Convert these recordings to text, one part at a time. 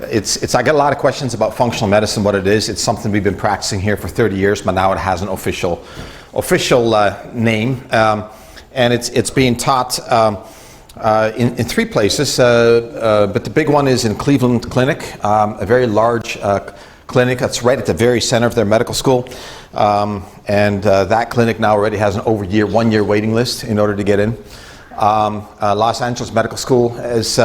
I get a lot of questions about functional medicine, what it is. It's something we've been practicing here for 30 years, but now it has an official name. And it's being taught in 3 places, but the big one is in Cleveland Clinic, a very large clinic that's right at the very center of their medical school. And that clinic now already has an over 1 year waiting list in order to get in. Los Angeles Medical School is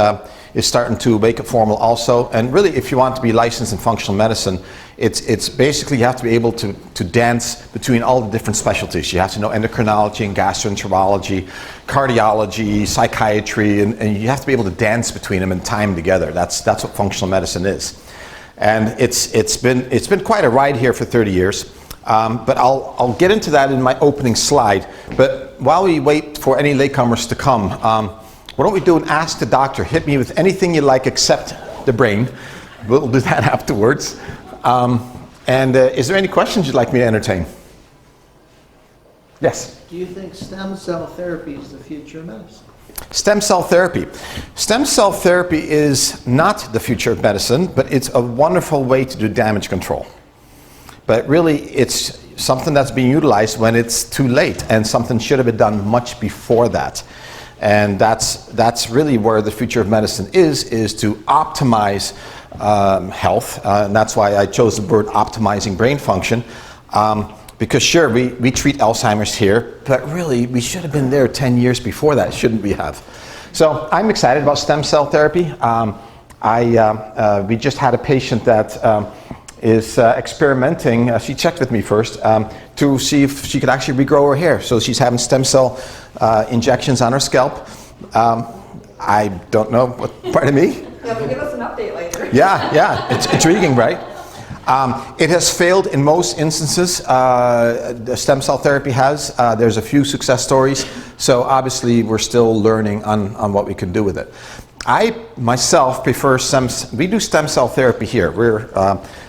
starting to make it formal also. And really, if you want to be licensed in functional medicine, it's basically you have to be able to dance between all the different specialties. You have to know endocrinology and gastroenterology, cardiology, psychiatry, and you have to be able to dance between them and tie them together. That's what functional medicine is. And it's been quite a ride here for 30 years. But I'll get into that in my opening slide. But while we wait for any latecomers to come, why don't we do an Ask the Doctor? Hit me with anything you like except the brain. We'll do that afterwards. Is there any questions you'd like me to entertain? Yes? Do you think stem cell therapy is the future of medicine? Stem cell therapy. Stem cell therapy is not the future of medicine, but it's a wonderful way to do damage control. But really, it's something that's being utilized when it's too late, and something should have been done much before that. And that's really where the future of medicine is to optimize health. And that's why I chose the word optimizing brain function. Because sure, we treat Alzheimer's here, but really, we should have been there 10 years before that, shouldn't we have? So I'm excited about stem cell therapy. We just had a patient that is experimenting. She checked with me first to see if she could actually regrow her hair. So she's having stem cell injections on her scalp. I don't know what part of me. Yeah, but give us an update later. Yeah, it's intriguing, right? It has failed in most instances. The stem cell therapy has. There's a few success stories. So obviously we're still learning on what we can do with it. I myself prefer we do stem cell therapy here. We're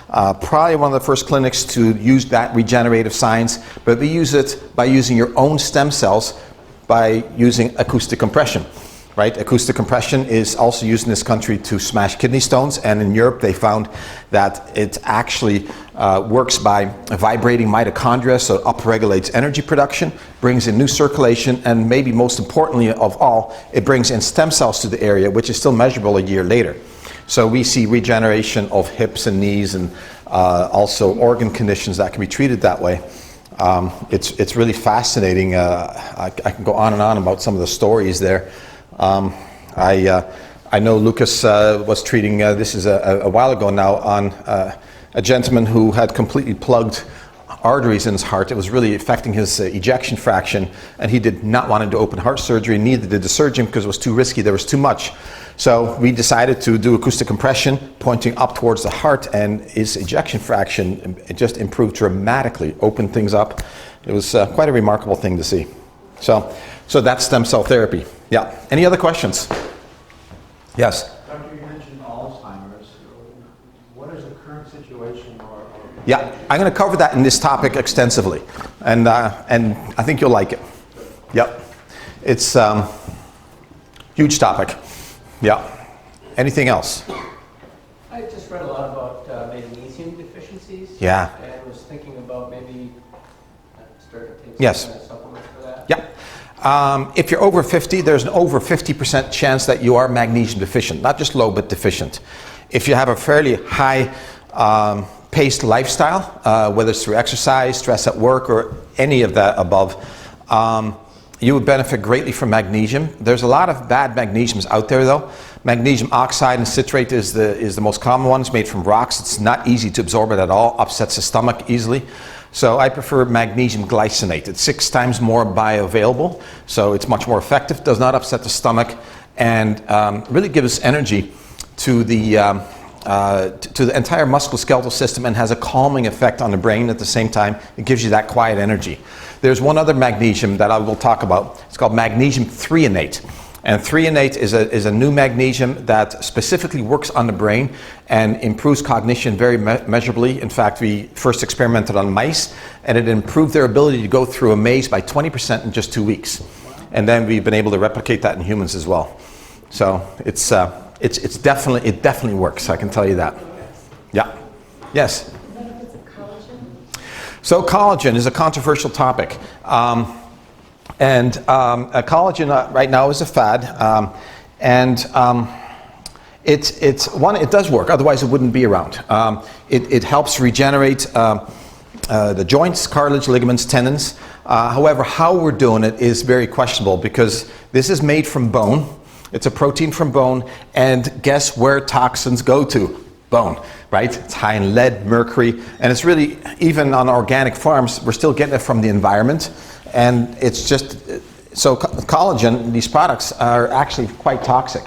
probably one of the first clinics to use that regenerative science, but we use it by using your own stem cells by using acoustic compression, right? Acoustic compression is also used in this country to smash kidney stones, and in Europe they found that it actually works by vibrating mitochondria, so it upregulates energy production, brings in new circulation, and maybe most importantly of all, it brings in stem cells to the area, which is still measurable a year later. So we see regeneration of hips and knees, and also organ conditions that can be treated that way. It's really fascinating. I can go on and on about some of the stories there. I know Lucas was treating, this is a while ago now, on a gentleman who had completely plugged arteries in his heart. It was really affecting his ejection fraction, and he did not want to do open heart surgery, neither did the surgeon, because it was too risky, there was too much. So we decided to do acoustic compression, pointing up towards the heart, and his ejection fraction just improved dramatically, opened things up. It was quite a remarkable thing to see. So that's stem cell therapy. Yeah. Any other questions? Yes? Doctor, you mentioned Alzheimer's. What is the current situation? Yeah, I'm going to cover that in this topic extensively, and I think you'll like it. Yep. It's huge topic. Yeah. Anything else? I just read a lot about magnesium deficiencies. Yeah. And was thinking about maybe starting to take Yes. some kind of supplements for that. Yeah. If you're over 50, there's an over 50% chance that you are magnesium deficient. Not just low, but deficient. If you have a fairly high paced lifestyle, whether it's through exercise, stress at work, or any of that above, you would benefit greatly from magnesium. There's a lot of bad magnesiums out there though. Magnesium oxide and citrate is the most common one. It's made from rocks. It's not easy to absorb it at all, upsets the stomach easily. So I prefer magnesium glycinate. It's 6 times more bioavailable, so it's much more effective, does not upset the stomach, and really gives energy to the entire musculoskeletal system, and has a calming effect on the brain at the same time. It gives you that quiet energy. There's one other magnesium that I will talk about. It's called magnesium threonate. And threonate is a new magnesium that specifically works on the brain and improves cognition very measurably. In fact, we first experimented on mice, and it improved their ability to go through a maze by 20% in just 2 weeks. And then we've been able to replicate that in humans as well. So it's it definitely works. I can tell you that. Yeah. Yes. So collagen is a controversial topic, collagen right now is a fad, it does work. Otherwise, it wouldn't be around. It helps regenerate the joints, cartilage, ligaments, tendons. However, how we're doing it is very questionable because this is made from bone. It's a protein from bone, and guess where toxins go to? Bone, right? It's high in lead, mercury, and it's really, even on organic farms, we're still getting it from the environment, and it's just, so collagen, these products are actually quite toxic.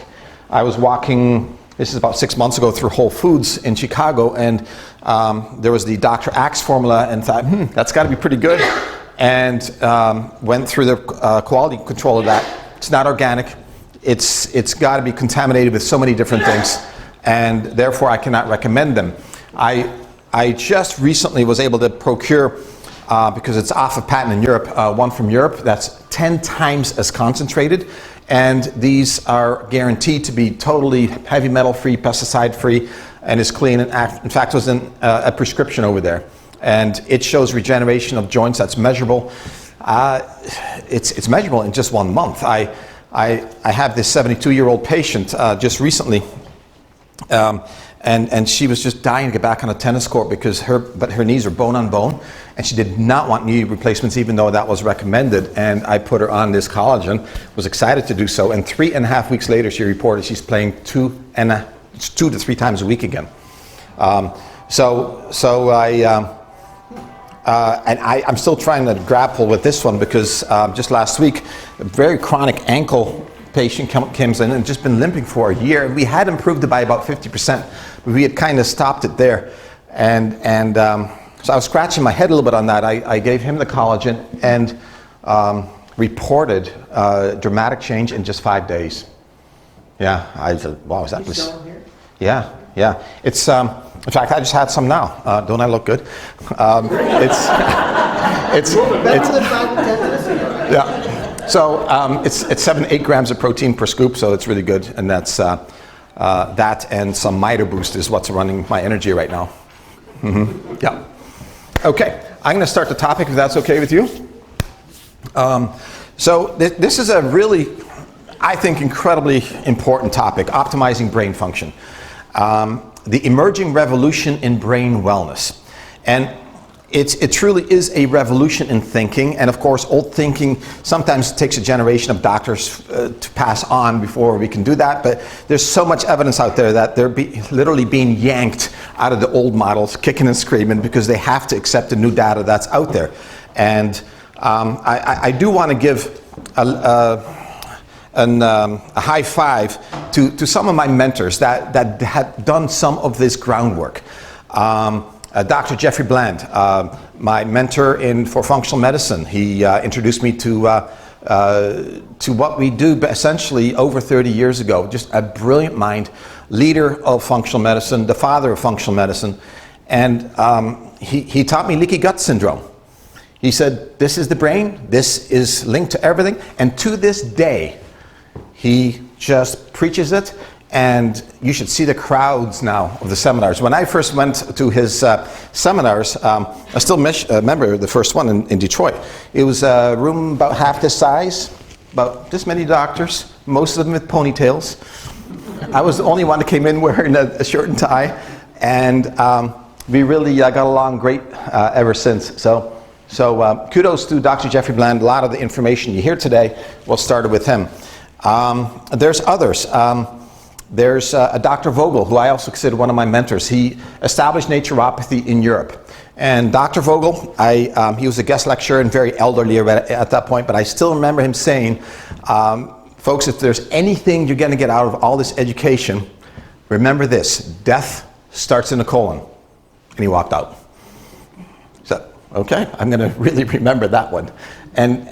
I was walking, this is about 6 months ago, through Whole Foods in Chicago, and there was the Dr. Axe formula, and thought, that's got to be pretty good, and went through the quality control of that. It's not organic. It's got to be contaminated with so many different things, and therefore I cannot recommend them. I just recently was able to procure, because it's off of patent in Europe, one from Europe that's 10 times as concentrated, and these are guaranteed to be totally heavy metal free, pesticide free, and is clean. And in fact, it was in a prescription over there, and it shows regeneration of joints that's measurable. It's measurable in just 1 month. I have this 72-year-old patient just recently, and she was just dying to get back on a tennis court because her knees are bone on bone, and she did not want knee replacements even though that was recommended. And I put her on this collagen, was excited to do so, and 3.5 weeks later she reported she's playing 2 to 3 times a week again. I'm still trying to grapple with this one because just last week, a very chronic ankle patient comes in and just been limping for a year. We had improved it by about 50%, but we had kind of stopped it there. So I was scratching my head a little bit on that. I gave him the collagen and reported dramatic change in just 5 days. Yeah, I said, wow, is that? You sell them here? Yeah. It's in fact, I just had some now. Don't I look good? It's Better than 5 to 10 minutes ago. yeah. So it's 7-8 grams of protein per scoop, so it's really good. And that's that and some Mito Boost is what's running my energy right now. Yeah. Okay, I'm going to start the topic if that's okay with you. This is a really, I think, incredibly important topic: optimizing brain function. The emerging revolution in brain wellness. And it truly is a revolution in thinking, and of course old thinking sometimes takes a generation of doctors to pass on before we can do that, but there's so much evidence out there that they're literally being yanked out of the old models, kicking and screaming, because they have to accept the new data that's out there. And I do want to give a high five to some of my mentors that had done some of this groundwork. Dr. Jeffrey Bland, my mentor for functional medicine, he introduced me to what we do essentially over 30 years ago. Just a brilliant mind, leader of functional medicine, the father of functional medicine, and he taught me leaky gut syndrome. He said, this is the brain, this is linked to everything, and to this day, he just preaches it, and you should see the crowds now of the seminars. When I first went to his seminars, I still remember the first one in Detroit. It was a room about half this size, about this many doctors, most of them with ponytails. I was the only one that came in wearing a shirt and tie, and we really got along great ever since. So kudos to Dr. Jeffrey Bland. A lot of the information you hear today was started with him. There's others. There's a Dr. Vogel, who I also consider one of my mentors. He established naturopathy in Europe. And Dr. Vogel, he was a guest lecturer and very elderly at that point, but I still remember him saying, folks, if there's anything you're going to get out of all this education, remember this: death starts in the colon. And he walked out. So, okay, I'm going to really remember that one. And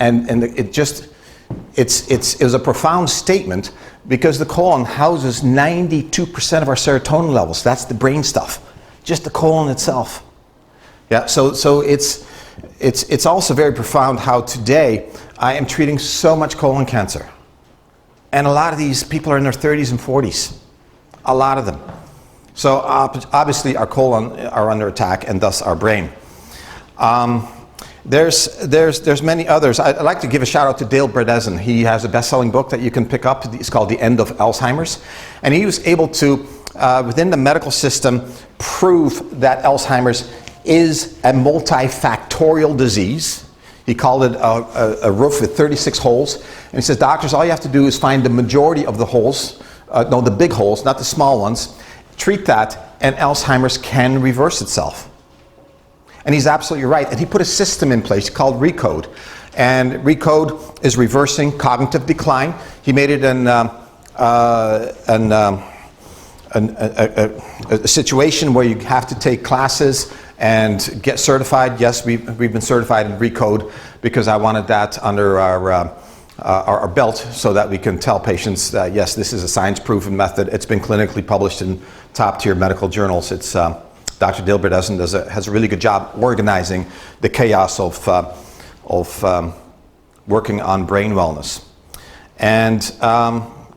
it was a profound statement, because the colon houses 92% of our serotonin levels. That's the brain stuff, just the colon itself. Yeah, so it's also very profound how today I am treating so much colon cancer. And a lot of these people are in their 30s and 40s. A lot of them. So obviously our colon are under attack, and thus our brain. There's many others. I'd like to give a shout out to Dale Bredesen. He has a best-selling book that you can pick up. It's called The End of Alzheimer's. And he was able to, within the medical system, prove that Alzheimer's is a multifactorial disease. He called it a roof with 36 holes. And he says, doctors, all you have to do is find the majority of the holes, the big holes, not the small ones, treat that, and Alzheimer's can reverse itself. And he's absolutely right. And he put a system in place called RECODE. And RECODE is reversing cognitive decline. He made it a situation where you have to take classes and get certified. Yes, we've been certified in RECODE because I wanted that under our belt so that we can tell patients that, yes, this is a science-proven method. It's been clinically published in top-tier medical journals. It's Dr. Dale Bredesen has a really good job organizing the chaos of working on brain wellness. And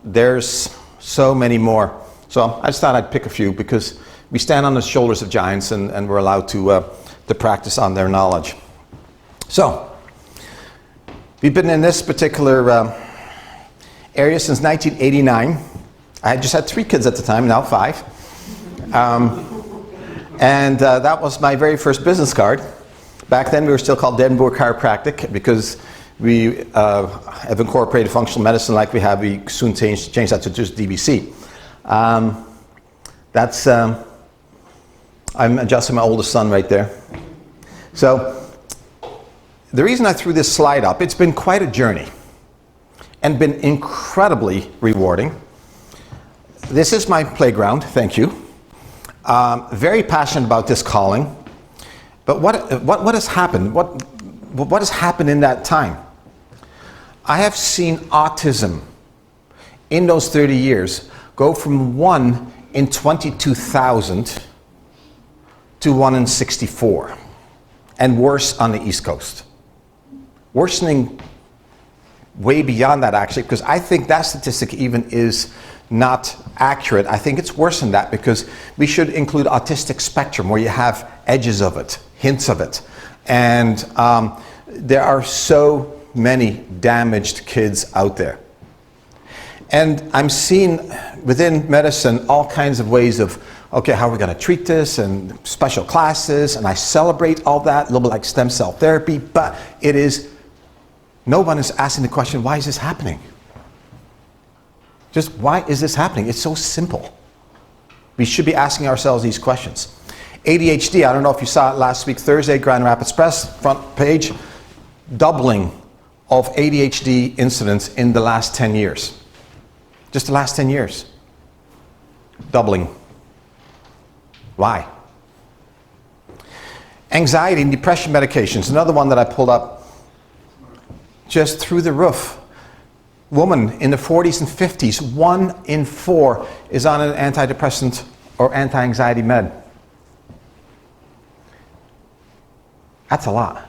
there's so many more. So I just thought I'd pick a few because we stand on the shoulders of giants and we're allowed to practice on their knowledge. So we've been in this particular area since 1989. I just had 3 kids at the time, now 5. And that was my very first business card. Back then we were still called Denboer Chiropractic because we have incorporated functional medicine like we have. We soon changed that to just DBC. I'm adjusting my oldest son right there. So the reason I threw this slide up, it's been quite a journey and been incredibly rewarding. This is my playground, thank you. Very passionate about this calling, but what has happened? What has happened in that time? I have seen autism in those 30 years go from 1 in 22,000 to 1 in 64, and worse on the East Coast. Worsening way beyond that, actually, because I think that statistic even is not accurate. I think it's worse than that because we should include autistic spectrum where you have edges of it, hints of it. And there are so many damaged kids out there. And I'm seeing within medicine all kinds of ways of, okay, how are we going to treat this, and special classes, and I celebrate all that, a little bit like stem cell therapy, but no one is asking the question, why is this happening? Just why is this happening? It's so simple. We should be asking ourselves these questions. ADHD, I don't know if you saw it last week, Thursday, Grand Rapids Press, front page, doubling of ADHD incidents in the last 10 years. Just the last 10 years. Doubling. Why? Anxiety and depression medications, another one that I pulled up, just through the roof. Woman in the 40s and 50s, 1 in 4 is on an antidepressant or anti-anxiety med. That's a lot.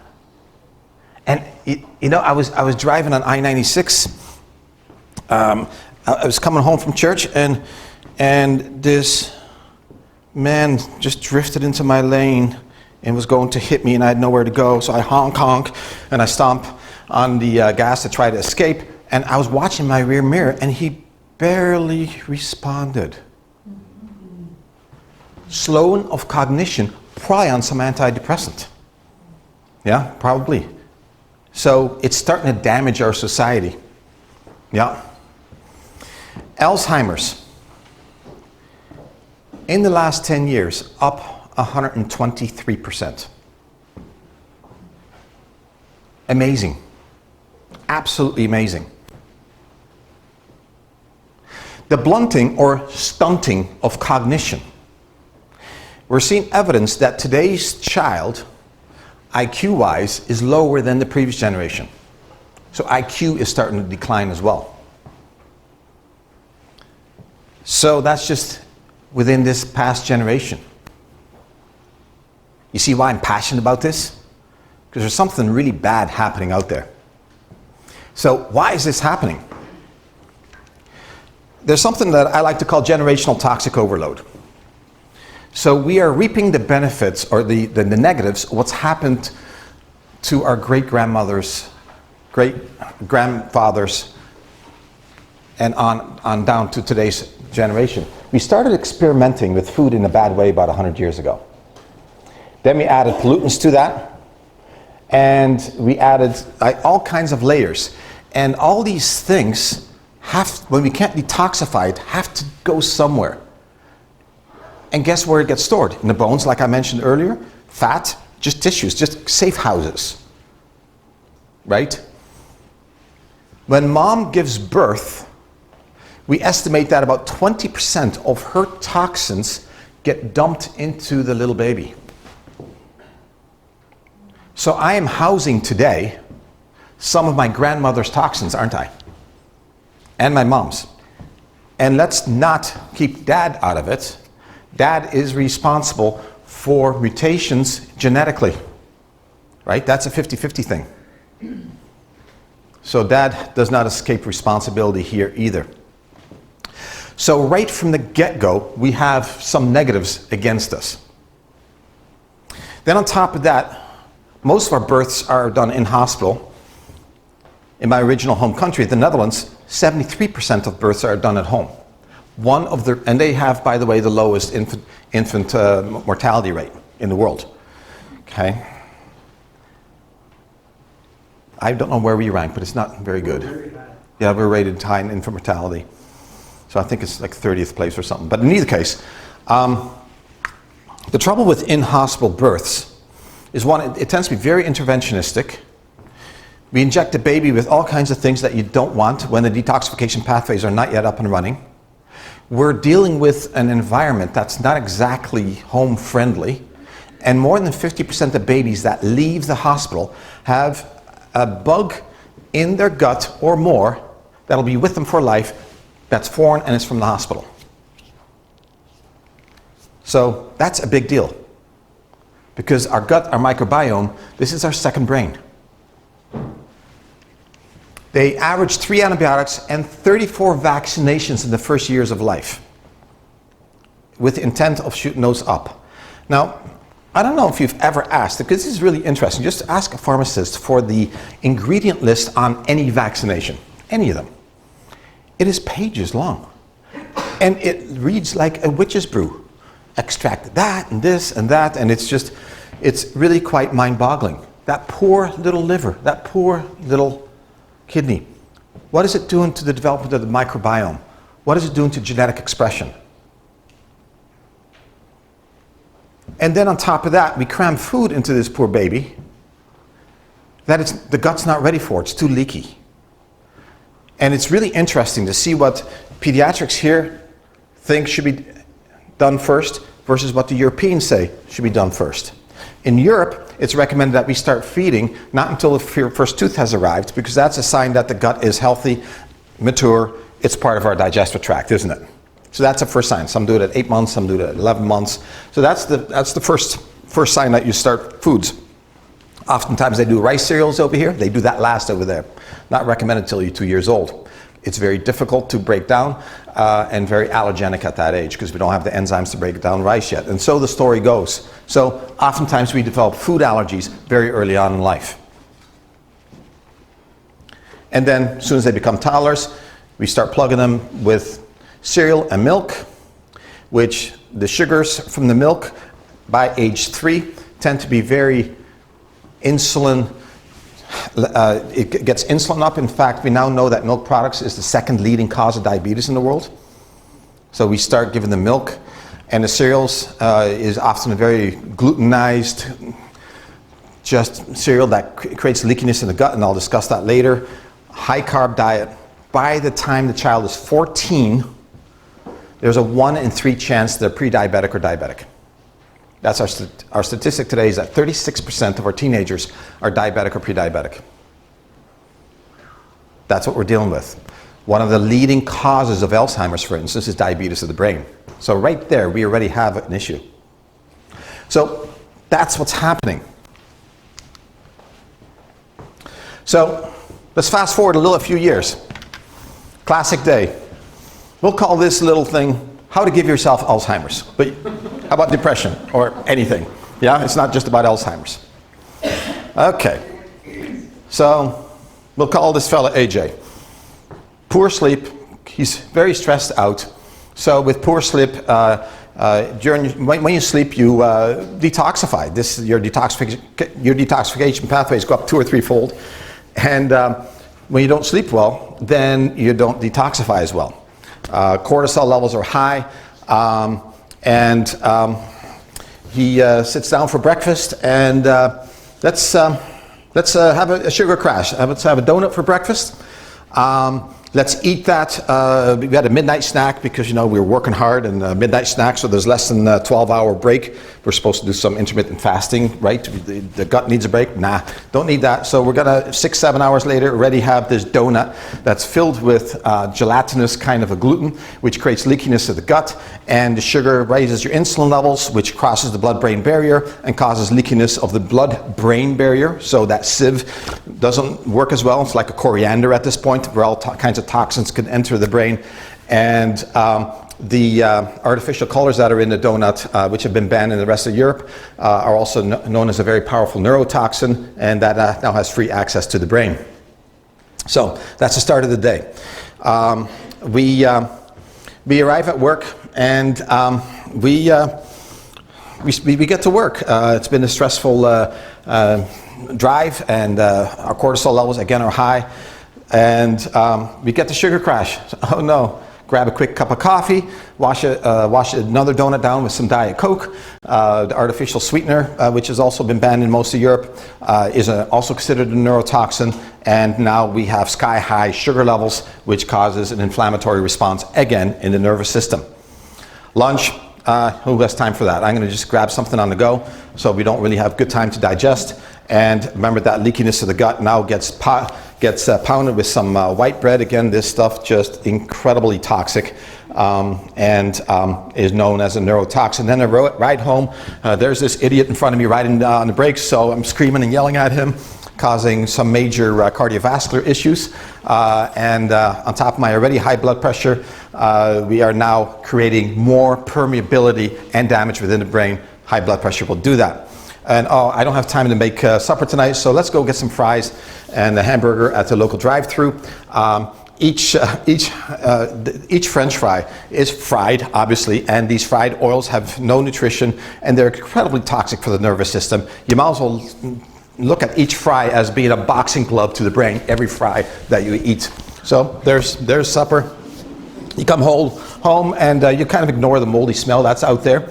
And you know, I was driving on I-96. I was coming home from church, and this man just drifted into my lane and was going to hit me, and I had nowhere to go. So I honk, and I stomp on the gas to try to escape. And I was watching my rear mirror, and he barely responded. Slowing of cognition, probably on some antidepressant. Yeah, probably. So it's starting to damage our society. Yeah. Alzheimer's. In the last 10 years, up 123%. Amazing. Absolutely amazing. The blunting or stunting of cognition. We're seeing evidence that today's child, IQ-wise, is lower than the previous generation. So IQ is starting to decline as well. So that's just within this past generation. You see why I'm passionate about this? Because there's something really bad happening out there. So why is this happening? there's something that I like to call generational toxic overload. So we are reaping the benefits or the negatives, what's happened to our great-grandmothers, great-grandfathers, and on down to today's generation. We started experimenting with food in a bad way about 100 years ago. Then we added pollutants to that, and we added all kinds of layers. And all these things when we can't detoxify it, have to go somewhere. And guess where it gets stored? In the bones, like I mentioned earlier. Fat, just tissues, just safe houses. Right? When mom gives birth, we estimate that about 20% of her toxins get dumped into the little baby. So I am housing today some of my grandmother's toxins, aren't I? And my mom's. And let's not keep dad out of it. Dad is responsible for mutations genetically. Right? That's a 50-50 thing. So dad does not escape responsibility here either. So right from the get-go, we have some negatives against us. Then on top of that, most of our births are done in hospital. In my original home country, the Netherlands, 73% of births are done at home. And they have, by the way, the lowest infant mortality rate in the world. Okay. I don't know where we rank, but it's not very good. Yeah, we're rated high in infant mortality. So I think it's like 30th place or something. But in either case, the trouble with in-hospital births is one, it tends to be very interventionistic. We inject the baby with all kinds of things that you don't want when the detoxification pathways are not yet up and running. We're dealing with an environment that's not exactly home-friendly. And more than 50% of babies that leave the hospital have a bug in their gut or more that'll be with them for life that's foreign and it's from the hospital. So that's a big deal. Because our gut, our microbiome, this is our second brain. They average 3 antibiotics and 34 vaccinations in the first years of life with the intent of shooting those up. Now, I don't know if you've ever asked, because this is really interesting, just ask a pharmacist for the ingredient list on any vaccination, any of them. It is pages long. And it reads like a witch's brew. Extract that and this and that, and it's really quite mind-boggling. That poor little liver, that poor little kidney. What is it doing to the development of the microbiome? What is it doing to genetic expression? And then on top of that, we cram food into this poor baby that the gut's not ready for. It's too leaky. And it's really interesting to see what pediatrics here think should be done first versus what the Europeans say should be done first. In Europe, it's recommended that we start feeding not until the first tooth has arrived, because that's a sign that the gut is healthy, mature, it's part of our digestive tract, isn't it? So that's a first sign. Some do it at 8 months, some do it at 11 months. So that's the first sign that you start foods. Oftentimes they do rice cereals over here, they do that last over there. Not recommended until you're 2 years old. It's very difficult to break down and very allergenic at that age because we don't have the enzymes to break down rice yet. And so the story goes. So oftentimes we develop food allergies very early on in life. And then as soon as they become toddlers, we start plugging them with cereal and milk, which the sugars from the milk by age 3 tend to be very insulin. It gets insulin up. In fact, we now know that milk products is the second leading cause of diabetes in the world. So we start giving them milk, and the cereals is often a very glutenized, just cereal that creates leakiness in the gut, and I'll discuss that later. High carb diet. By the time the child is 14, there's a 1 in 3 chance they're pre-diabetic or diabetic. That's our statistic today is that 36% of our teenagers are diabetic or pre-diabetic. That's what we're dealing with. One of the leading causes of Alzheimer's, for instance, is diabetes of the brain. So right there, we already have an issue. So that's what's happening. So let's fast forward a few years. Classic day. We'll call this little thing, how to give yourself Alzheimer's. But how about depression or anything? Yeah, it's not just about Alzheimer's. Okay, so we'll call this fella AJ. Poor sleep, he's very stressed out. So with poor sleep, when you sleep, you detoxify. Your detoxification pathways go up 2 or 3-fold. And when you don't sleep well, then you don't detoxify as well. Cortisol levels are high, he sits down for breakfast, and let's have a sugar crash. Let's have a donut for breakfast. Let's eat that. We had a midnight snack because, we were working hard, and midnight snack, so there's less than a 12-hour break. We're supposed to do some intermittent fasting, right? The gut needs a break. Nah, don't need that. So we're gonna 6-7 hours later already have this donut that's filled with gelatinous kind of a gluten, which creates leakiness of the gut, and the sugar raises your insulin levels, which crosses the blood-brain barrier and causes leakiness of the blood-brain barrier. So that sieve doesn't work as well. It's like a coriander at this point, where all kinds of toxins can enter the brain. And the artificial colors that are in the donut, which have been banned in the rest of Europe, are also known as a very powerful neurotoxin, and that now has free access to the brain. So that's the start of the day. We arrive at work, and we get to work. It's been a stressful drive, and our cortisol levels again are high. And we get the sugar crash. Oh no. Grab a quick cup of coffee, wash another donut down with some Diet Coke. The artificial sweetener, which has also been banned in most of Europe, is also considered a neurotoxin. And now we have sky-high sugar levels, which causes an inflammatory response again in the nervous system. Lunch, who has time for that? I'm going to just grab something on the go, so we don't really have good time to digest. And remember, that leakiness of the gut now gets pounded with some white bread. Again, this stuff just incredibly toxic, and is known as a neurotoxin. Then I ride home. There's this idiot in front of me riding on the brakes, so I'm screaming and yelling at him, causing some major cardiovascular issues. And on top of my already high blood pressure, we are now creating more permeability and damage within the brain. High blood pressure will do that. And I don't have time to make supper tonight, so let's go get some fries and a hamburger at the local drive-thru. Each French fry is fried, obviously, and these fried oils have no nutrition, and they're incredibly toxic for the nervous system. You might as well look at each fry as being a boxing glove to the brain, every fry that you eat. So there's supper. You come home and you kind of ignore the moldy smell that's out there.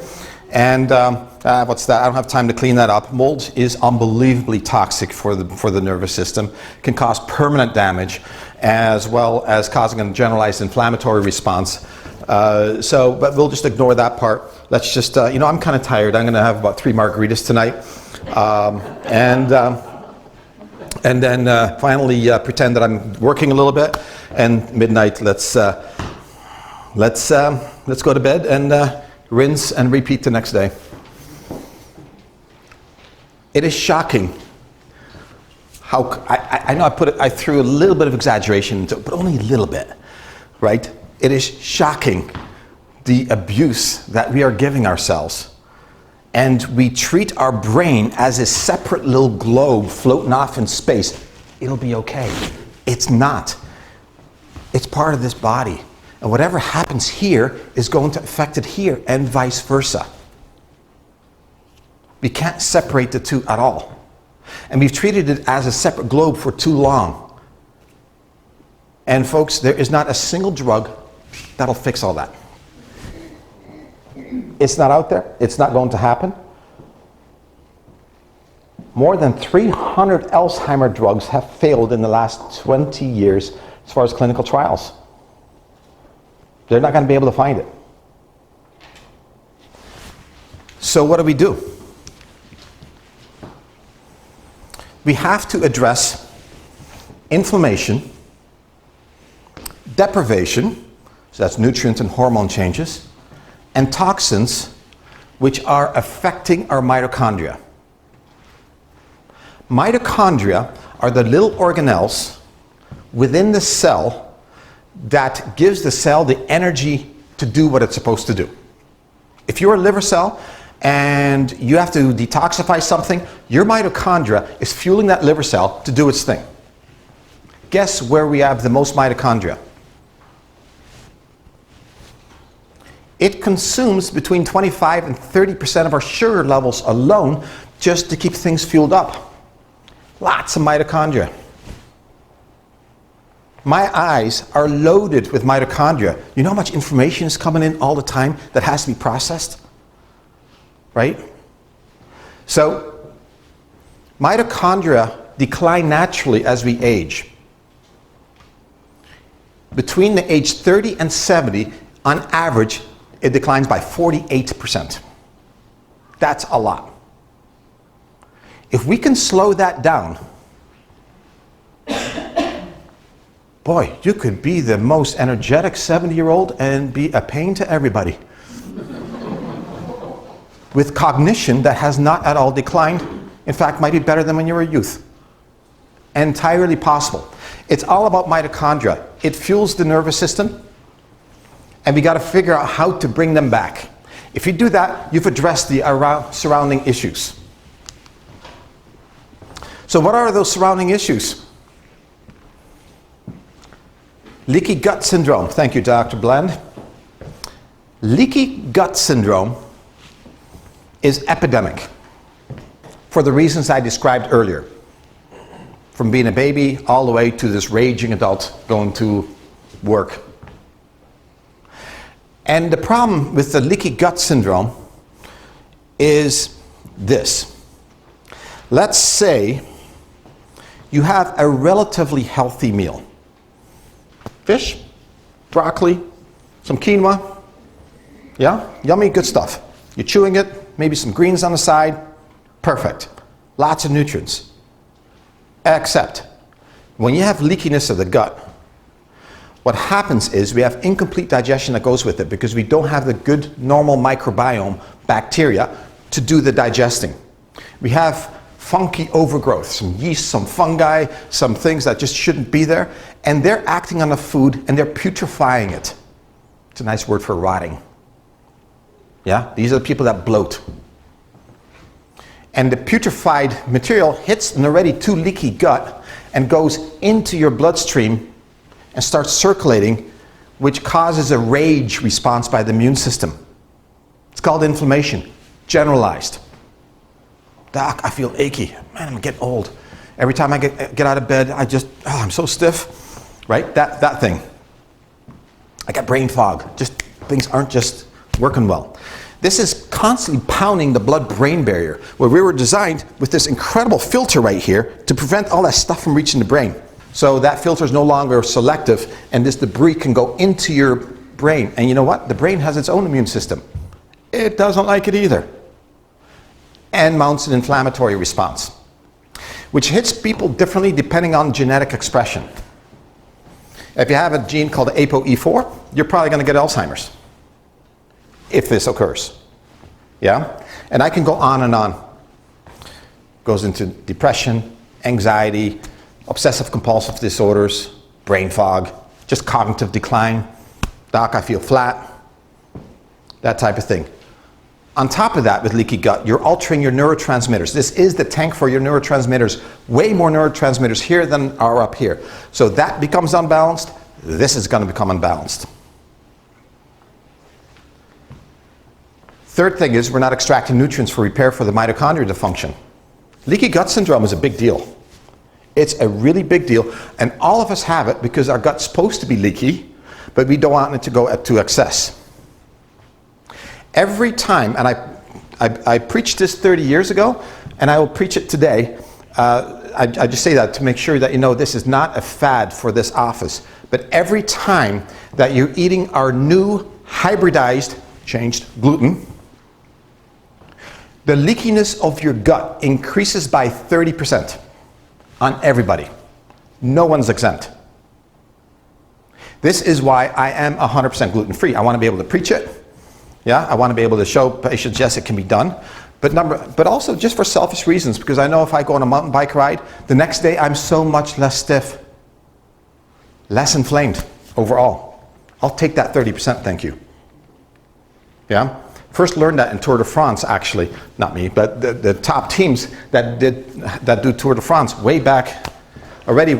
And what's that? I don't have time to clean that up. Mold is unbelievably toxic for the nervous system. Can cause permanent damage, as well as causing a generalized inflammatory response. But we'll just ignore that part. Let's just, I'm kind of tired. I'm going to have about 3 margaritas tonight, and then finally pretend that I'm working a little bit. And midnight, let's go to bed and rinse and repeat the next day. It is shocking how, I know I threw a little bit of exaggeration into it, but only a little bit, right? It is shocking the abuse that we are giving ourselves. And we treat our brain as a separate little globe floating off in space. It'll be okay. It's not. It's part of this body. And whatever happens here is going to affect it here, and vice versa. We can't separate the two at all. And we've treated it as a separate globe for too long. And folks, there is not a single drug that'll fix all that. It's not out there. It's not going to happen. More than 300 Alzheimer drugs have failed in the last 20 years as far as clinical trials. They're not going to be able to find it. So what do? We have to address inflammation, deprivation, so that's nutrient and hormone changes, and toxins, which are affecting our mitochondria. Mitochondria are the little organelles within the cell that gives the cell the energy to do what it's supposed to do. If you're a liver cell and you have to detoxify something, your mitochondria is fueling that liver cell to do its thing. Guess where we have the most mitochondria? It consumes between 25 and 30% of our sugar levels alone just to keep things fueled up. Lots of mitochondria. My eyes are loaded with mitochondria. You know how much information is coming in all the time that has to be processed? Right? So, mitochondria decline naturally as we age. Between the age 30 and 70, on average, it declines by 48%. That's a lot. If we can slow that down, boy, you could be the most energetic 70-year-old and be a pain to everybody. With cognition that has not at all declined, in fact, might be better than when you were a youth. Entirely possible. It's all about mitochondria. It fuels the nervous system, and we got to figure out how to bring them back. If you do that, you've addressed the surrounding issues. So what are those surrounding issues? Leaky gut syndrome. Thank you, Dr. Bland. Leaky gut syndrome is epidemic for the reasons I described earlier. From being a baby all the way to this raging adult going to work. And the problem with the leaky gut syndrome is this. Let's say you have a relatively healthy meal. Fish, broccoli, some quinoa. Yeah, yummy, good stuff. You're chewing it, maybe some greens on the side. Perfect. Lots of nutrients. Except, when you have leakiness of the gut, what happens is we have incomplete digestion that goes with it because we don't have the good normal microbiome, bacteria, to do the digesting. We have funky overgrowth, some yeast, some fungi, some things that just shouldn't be there, and they're acting on the food and they're putrefying it. It's a nice word for rotting. Yeah, these are the people that bloat. And the putrefied material hits an already too leaky gut and goes into your bloodstream and starts circulating, which causes a rage response by the immune system. It's called inflammation, generalized. Doc, I feel achy. Man, I'm getting old. Every time I get out of bed, I'm so stiff. Right? That thing. I got brain fog. Just things aren't just working well. This is constantly pounding the blood-brain barrier, where we were designed with this incredible filter right here to prevent all that stuff from reaching the brain. So that filter is no longer selective, and this debris can go into your brain. And you know what? The brain has its own immune system. It doesn't like it either. And mounts an inflammatory response, which hits people differently depending on genetic expression. If you have a gene called ApoE4, you're probably going to get Alzheimer's, if this occurs. Yeah? And I can go on and on. Goes into depression, anxiety, obsessive compulsive disorders, brain fog, just cognitive decline. Doc, I feel flat. That type of thing. On top of that, with leaky gut, you're altering your neurotransmitters. This is the tank for your neurotransmitters. Way more neurotransmitters here than are up here. So that becomes unbalanced. This is going to become unbalanced. Third thing is we're not extracting nutrients for repair for the mitochondria to function. Leaky gut syndrome is a big deal. It's a really big deal, and all of us have it because our gut's supposed to be leaky, but we don't want it to go to excess. Every time, and I preached this 30 years ago, and I will preach it today. I just say that to make sure that you know this is not a fad for this office. But every time that you're eating our new hybridized, changed gluten, the leakiness of your gut increases by 30% on everybody. No one's exempt. This is why I am 100% gluten-free. I want to be able to preach it. Yeah, I want to be able to show patients, yes, it can be done. But also just for selfish reasons, because I know if I go on a mountain bike ride, the next day I'm so much less stiff, less inflamed. overall. I'll take that 30%, thank you. Yeah? First learned that in Tour de France, actually. Not me, but the top teams that do Tour de France way back already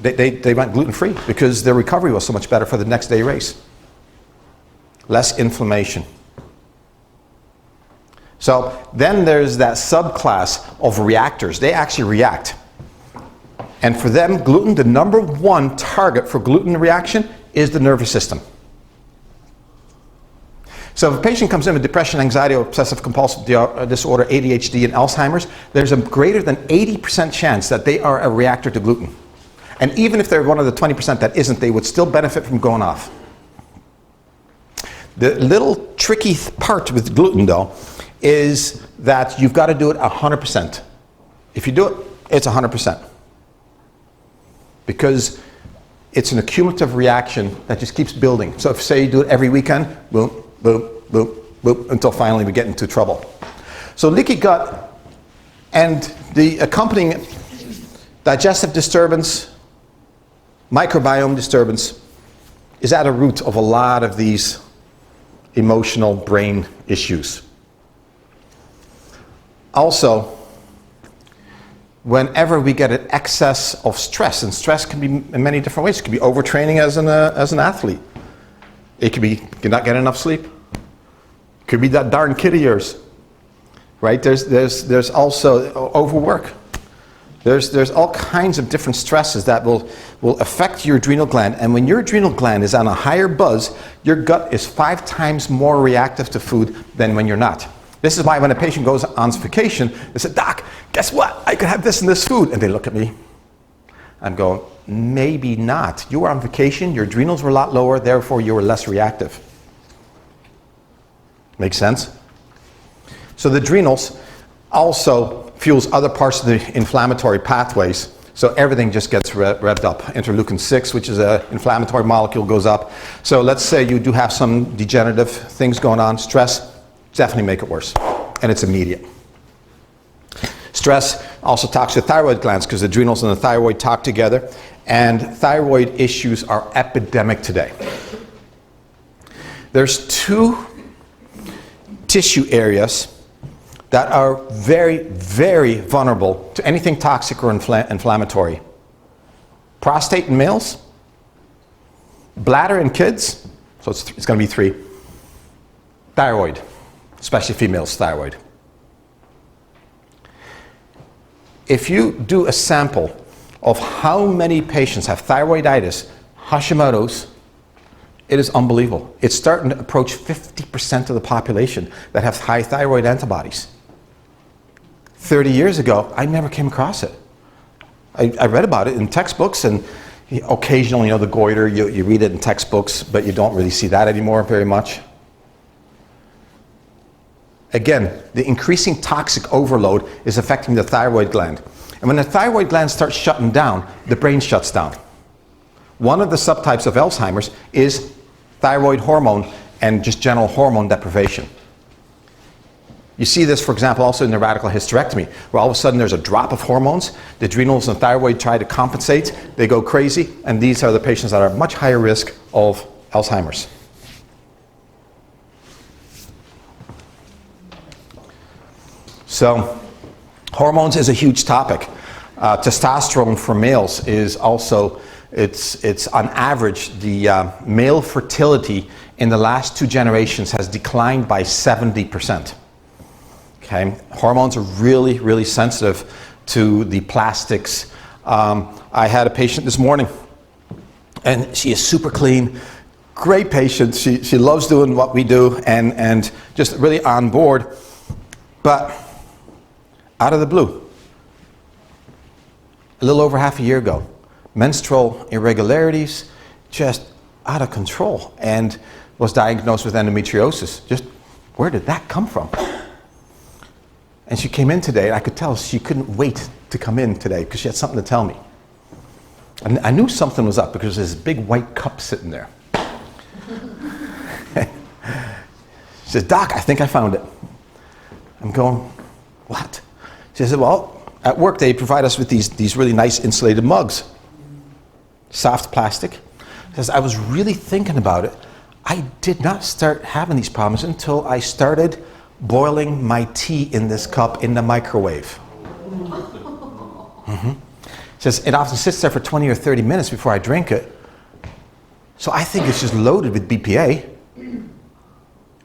they went gluten-free because their recovery was so much better for the next day race. Less inflammation. So then there's that subclass of reactors. They actually react. And for them, gluten, the number one target for gluten reaction is the nervous system. So if a patient comes in with depression, anxiety, or obsessive compulsive disorder, ADHD, and Alzheimer's, there's a greater than 80% chance that they are a reactor to gluten. And even if they're one of the 20% that isn't, they would still benefit from going off. The little tricky part with gluten, though, is that you've got to do it 100%. If you do it, it's 100%. Because it's an accumulative reaction that just keeps building. So if, say, you do it every weekend, boom, boom, boom, boom, until finally we get into trouble. So leaky gut and the accompanying digestive disturbance, microbiome disturbance, is at the root of a lot of these emotional brain issues. Also, whenever we get an excess of stress, and stress can be in many different ways. It could be overtraining as an athlete. It could be not getting enough sleep. It could be that darn kid of yours, right? There's also overwork. There's all kinds of different stresses that will affect your adrenal gland. And when your adrenal gland is on a higher buzz, your gut is 5 times more reactive to food than when you're not. This is why when a patient goes on vacation, they say, "Doc, guess what? I could have this and this food." And they look at me. I'm going, maybe not. You were on vacation, your adrenals were a lot lower, therefore you were less reactive. Make sense? So the adrenals also fuels other parts of the inflammatory pathways. So everything just gets revved up. Interleukin 6, which is an inflammatory molecule, goes up. So let's say you do have some degenerative things going on, stress, definitely make it worse, and it's immediate. Stress also talks to thyroid glands because the adrenals and the thyroid talk together, and thyroid issues are epidemic today. There's 2 tissue areas that are very, very vulnerable to anything toxic or inflammatory. Prostate in males, bladder in kids, so it's going to be 3. Thyroid. Especially females, thyroid. If you do a sample of how many patients have thyroiditis, Hashimoto's, it is unbelievable. It's starting to approach 50% of the population that have high thyroid antibodies. 30 years ago, I never came across it. I read about it in textbooks, and occasionally, the goiter, you read it in textbooks, but you don't really see that anymore very much. Again, the increasing toxic overload is affecting the thyroid gland. And when the thyroid gland starts shutting down, the brain shuts down. One of the subtypes of Alzheimer's is thyroid hormone and just general hormone deprivation. You see this, for example, also in the radical hysterectomy, where all of a sudden there's a drop of hormones, the adrenals and thyroid try to compensate, they go crazy, and these are the patients that are at much higher risk of Alzheimer's. So, hormones is a huge topic. Testosterone for males is also, it's on average, the male fertility in the last 2 generations has declined by 70%. Okay, hormones are really, really sensitive to the plastics. I had a patient this morning, and she is super clean, great patient. She loves doing what we do, and just really on board. But out of the blue, a little over half a year ago, menstrual irregularities, just out of control, and was diagnosed with endometriosis. Just, where did that come from? And she came in today, and I could tell she couldn't wait to come in today because she had something to tell me. And I knew something was up because there's this big white cup sitting there. She said, "Doc, I think I found it." I'm going, "What?" She said, "Well, at work they provide us with these really nice insulated mugs. Soft plastic. Says, I was really thinking about it. I did not start having these problems until I started boiling my tea in this cup in the microwave. Says, it often sits there for 20 or 30 minutes before I drink it. So I think it's just loaded with BPA.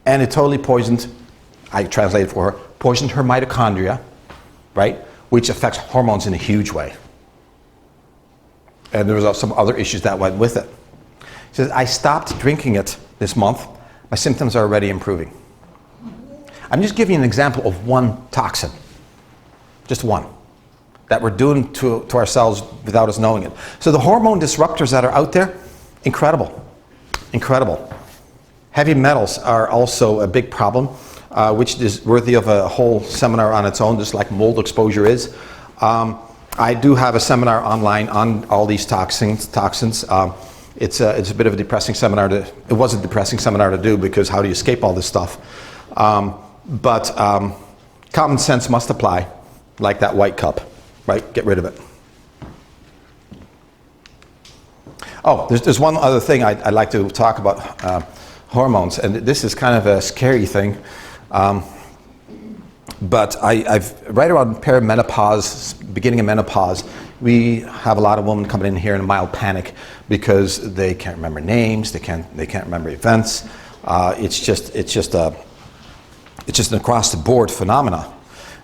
And it totally poisoned, I translated for her, poisoned her mitochondria, right? Which affects hormones in a huge way. And there was some other issues that went with it. She says, I stopped drinking it this month. My symptoms are already improving. I'm just giving you an example of one toxin. Just one. That we're doing to ourselves without us knowing it. So the hormone disruptors that are out there, incredible. Incredible. Heavy metals are also a big problem, which is worthy of a whole seminar on its own, just like mold exposure is. I do have a seminar online on all these toxins. It's a bit of a depressing seminar it was a depressing seminar to do, because how do you escape all this stuff? But common sense must apply, like that white cup, right? Get rid of it. Oh, there's one other thing I'd like to talk about, hormones, and this is kind of a scary thing. But I've right around perimenopause, beginning of menopause, we have a lot of women coming in here in a mild panic because they can't remember names, they can't remember events. It's just an across the board phenomena.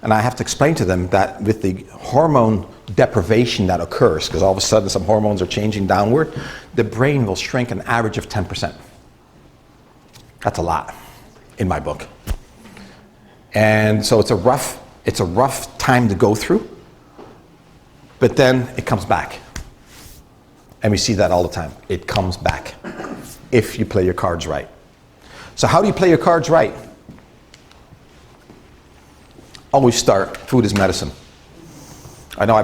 And I have to explain to them that with the hormone deprivation that occurs, because all of a sudden some hormones are changing downward, the brain will shrink an average of 10%. That's a lot in my book. And so it's a rough time to go through, but then it comes back. And we see that all the time. It comes back if you play your cards right. So how do you play your cards right? Always start, food is medicine. I know I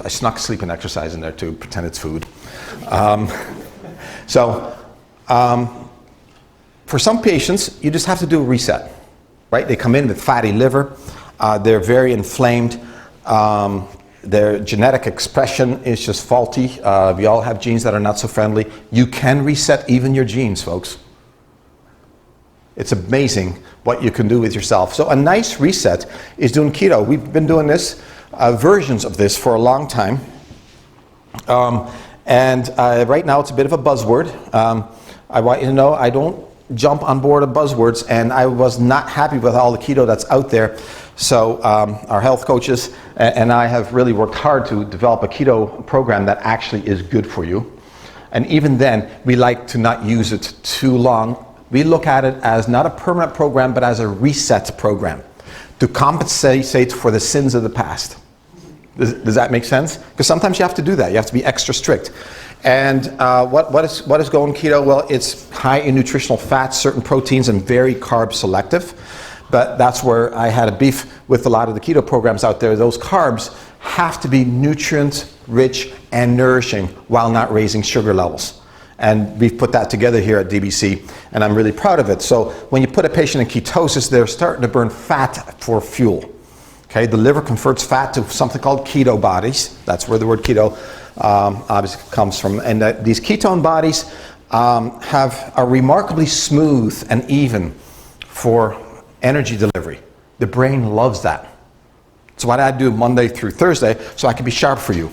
snuck sleep and exercise in there too, pretend it's food. For some patients, you just have to do a reset, right? They come in with fatty liver, they're very inflamed, their genetic expression is just faulty. We all have genes that are not so friendly. You can reset even your genes, folks. It's amazing what you can do with yourself. So a nice reset is doing keto. We've been doing this, versions of this for a long time. Right now it's a bit of a buzzword. I want you to know I don't jump on board of buzzwords, and I was not happy with all the keto that's out there. So our health coaches and I have really worked hard to develop a keto program that actually is good for you. And even then, we like to not use it too long. We look at it as not a permanent program, but as a reset program to compensate for the sins of the past. Does that make sense? Because sometimes you have to do that. You have to be extra strict. And what is going keto? Well, it's high in nutritional fats, certain proteins, and very carb selective. But that's where I had a beef with a lot of the keto programs out there. Those carbs have to be nutrient rich and nourishing while not raising sugar levels. And we've put that together here at DBC, and I'm really proud of it. So when you put a patient in ketosis, they're starting to burn fat for fuel. Okay, the liver converts fat to something called keto bodies. That's where the word keto obviously comes from. And these ketone bodies are remarkably smooth and even for energy delivery. The brain loves that. So what I do Monday through Thursday, so I can be sharp for you.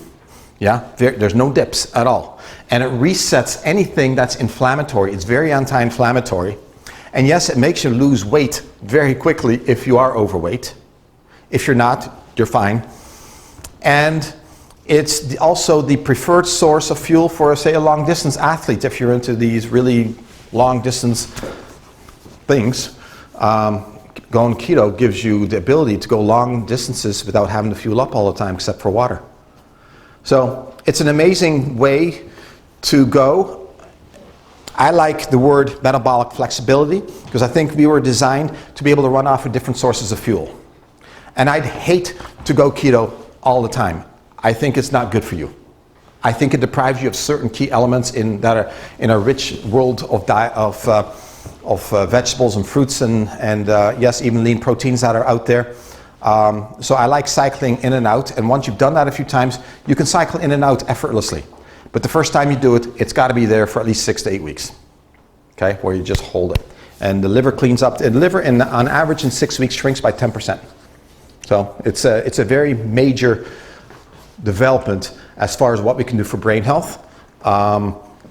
Yeah, there's no dips at all. And it resets anything that's inflammatory. It's very anti-inflammatory. And yes, it makes you lose weight very quickly if you are overweight. If you're not, you're fine. And it's also the preferred source of fuel for, say, a long distance athlete. If you're into these really long distance things, going keto gives you the ability to go long distances without having to fuel up all the time except for water. So it's an amazing way to go. I like the word metabolic flexibility because I think we were designed to be able to run off of different sources of fuel. And I'd hate to go keto all the time. I think it's not good for you. I think it deprives you of certain key elements that are in a rich world of vegetables and fruits and yes, even lean proteins that are out there. So I like cycling in and out. And once you've done that a few times, you can cycle in and out effortlessly. But the first time you do it, it's got to be there for at least 6 to 8 weeks, okay, where you just hold it. And the liver cleans up. The liver, on average, in 6 weeks, shrinks by 10%. So it's a very major development as far as what we can do for brain health.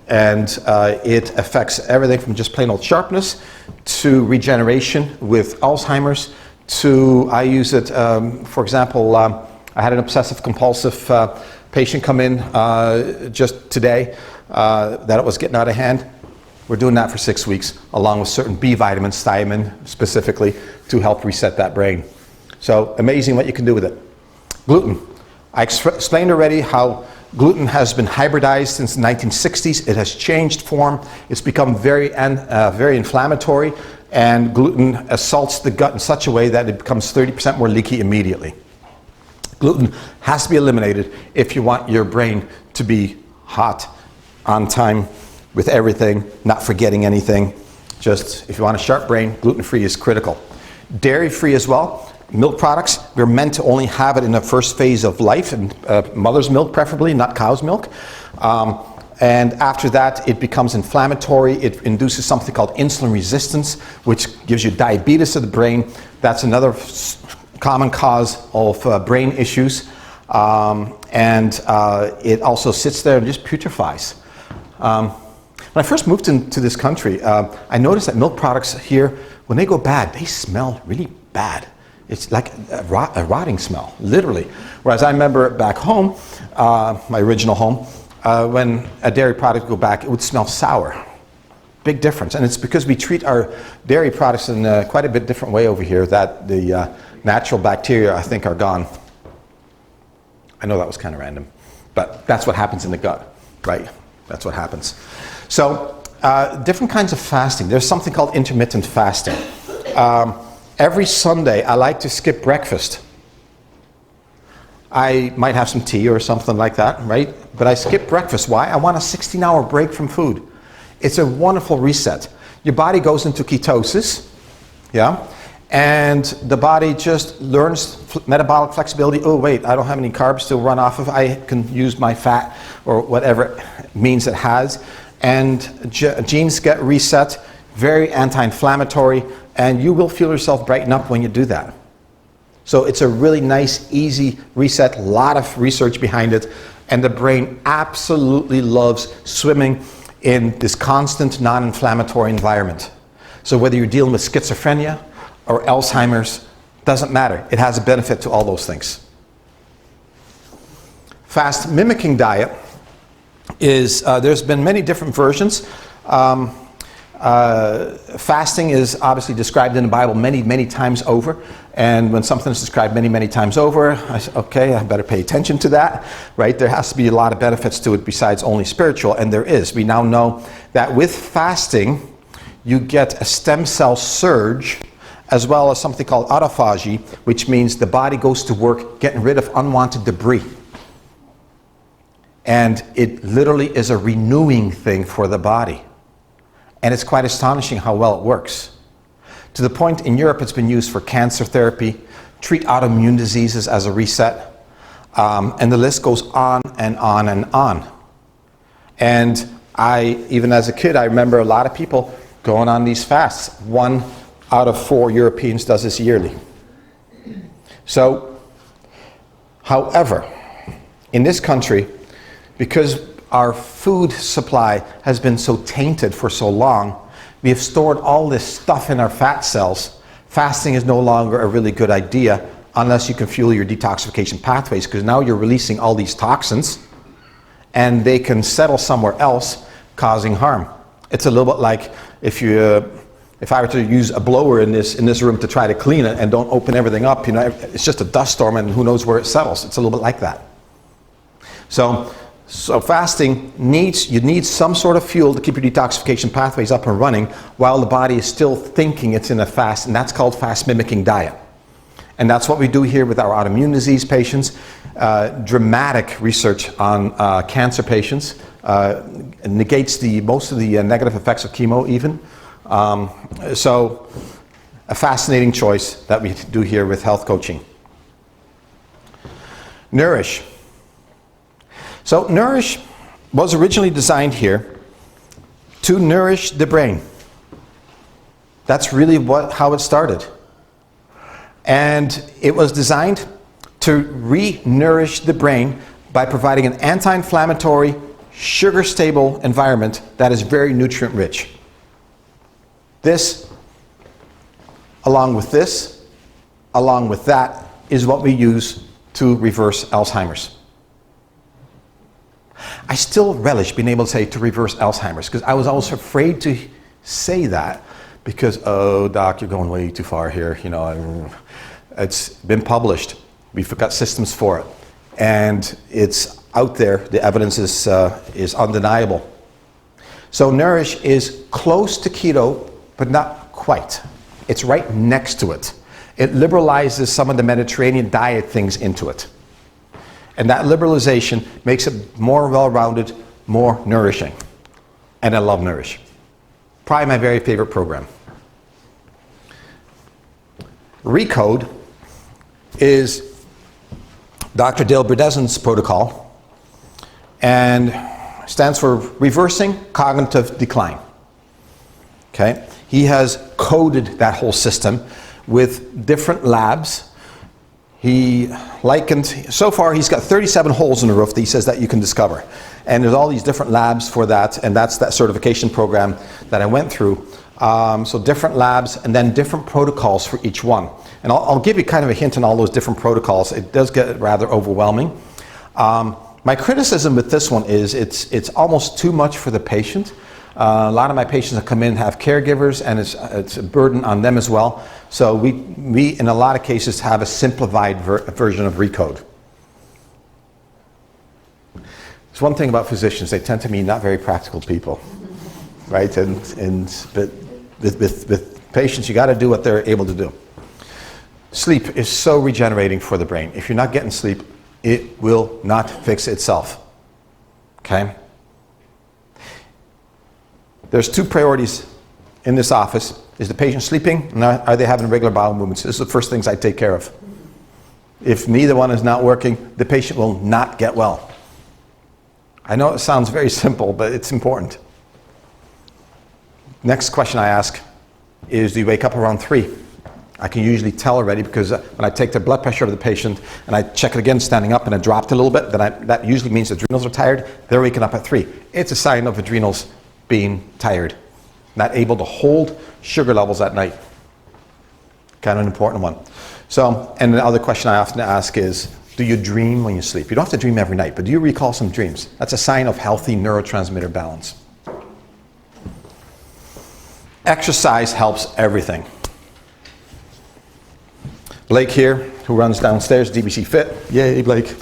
It affects everything from just plain old sharpness to regeneration with Alzheimer's to, I use it, for example, I had an obsessive compulsive patient come in just today that it was getting out of hand. We're doing that for 6 weeks, along with certain B vitamins, thiamine specifically, to help reset that brain. So amazing what you can do with it. Gluten. I explained already how gluten has been hybridized since the 1960s. It has changed form. It's become very inflammatory, and gluten assaults the gut in such a way that it becomes 30% more leaky immediately. Gluten has to be eliminated if you want your brain to be hot, on time, with everything, not forgetting anything. Just, if you want a sharp brain, gluten-free is critical. Dairy-free as well. Milk products, we're meant to only have it in the first phase of life, and mother's milk preferably, not cow's milk. And after that, it becomes inflammatory. It induces something called insulin resistance, which gives you diabetes of the brain. That's another common cause of brain issues. It also sits there and just putrefies. When I first moved into this country, I noticed that milk products here, when they go bad, they smell really bad. It's like a rotting smell, literally. Whereas I remember back home, my original home, when a dairy product would go back, it would smell sour. Big difference. And it's because we treat our dairy products in quite a bit different way over here that the natural bacteria, I think, are gone. I know that was kind of random, but that's what happens in the gut, right? That's what happens. So different kinds of fasting. There's something called intermittent fasting. Every Sunday, I like to skip breakfast. I might have some tea or something like that, right? But I skip breakfast. Why? I want a 16-hour break from food. It's a wonderful reset. Your body goes into ketosis, yeah? And the body just learns metabolic flexibility. Oh, wait, I don't have any carbs to run off of. I can use my fat or whatever means it has. And genes get reset, very anti-inflammatory, and you will feel yourself brighten up when you do that. So it's a really nice, easy reset, a lot of research behind it, and the brain absolutely loves swimming in this constant non-inflammatory environment. So whether you're dealing with schizophrenia or Alzheimer's, doesn't matter. It has a benefit to all those things. Fast mimicking diet is, there's been many different versions. Fasting is obviously described in the Bible many, many times over. And when something is described many, many times over, I better pay attention to that, right? There has to be a lot of benefits to it besides only spiritual, and there is. We now know that with fasting, you get a stem cell surge, as well as something called autophagy, which means the body goes to work getting rid of unwanted debris. And it literally is a renewing thing for the body. And it's quite astonishing how well it works. To the point in Europe it's been used for cancer therapy, treat autoimmune diseases as a reset, and the list goes on and on and on. And even as a kid, I remember a lot of people going on these fasts. 1 out of 4 Europeans does this yearly. So, however, in this country, because our food supply has been so tainted for so long, we have stored all this stuff in our fat cells. Fasting is no longer a really good idea unless you can fuel your detoxification pathways, because now you're releasing all these toxins and they can settle somewhere else, causing harm. It's a little bit like if I were to use a blower in this room to try to clean it and don't open everything up, it's just a dust storm and who knows where it settles. It's a little bit like that. So fasting you need some sort of fuel to keep your detoxification pathways up and running while the body is still thinking it's in a fast, and that's called fast mimicking diet. And that's what we do here with our autoimmune disease patients. Dramatic research on cancer patients. Negates most of the negative effects of chemo even. So a fascinating choice that we do here with health coaching. Nourish. So Nourish was originally designed here to nourish the brain. That's really how it started. And it was designed to re-nourish the brain by providing an anti-inflammatory, sugar-stable environment that is very nutrient-rich. This, along with this, along with that, is what we use to reverse Alzheimer's. I still relish being able to say to reverse Alzheimer's, because I was always afraid to say that, because, oh, doc, you're going way too far here. You know, it's been published. We've got systems for it. And it's out there. The evidence is undeniable. So Nourish is close to keto, but not quite. It's right next to it. It liberalizes some of the Mediterranean diet things into it. And that liberalization makes it more well-rounded, more nourishing. And I love Nourish. Probably my very favorite program. RECODE is Dr. Dale Bredesen's protocol and stands for Reversing Cognitive Decline. Okay? He has coded that whole system with different labs. He likened, so far he's got 37 holes in the roof that he says that you can discover. And there's all these different labs for that, and that's that certification program that I went through. So different labs and then different protocols for each one. And I'll give you kind of a hint on all those different protocols. It does get rather overwhelming. My criticism with this one is it's almost too much for the patient. A lot of my patients that come in have caregivers, and it's a burden on them as well. So we in a lot of cases have a simplified version of RECODE. There's one thing about physicians, they tend to be not very practical people, right? But with patients, you got to do what they're able to do. Sleep is so regenerating for the brain. If you're not getting sleep, it will not fix itself. Okay? There's two priorities in this office. Is the patient sleeping, and are they having regular bowel movements? This is the first things I take care of. If neither one is not working, the patient will not get well. I know it sounds very simple, but it's important. Next question I ask is, do you wake up around 3? I can usually tell already, because when I take the blood pressure of the patient and I check it again standing up and it dropped a little bit, then that usually means the adrenals are tired. They're waking up at 3. It's a sign of adrenals being tired, not able to hold sugar levels at night. Kind of an important one. So, and the other question I often ask is, do you dream when you sleep? You don't have to dream every night, but do you recall some dreams? That's a sign of healthy neurotransmitter balance. Exercise helps everything. Blake here, who runs downstairs, DBC Fit. Yay, Blake.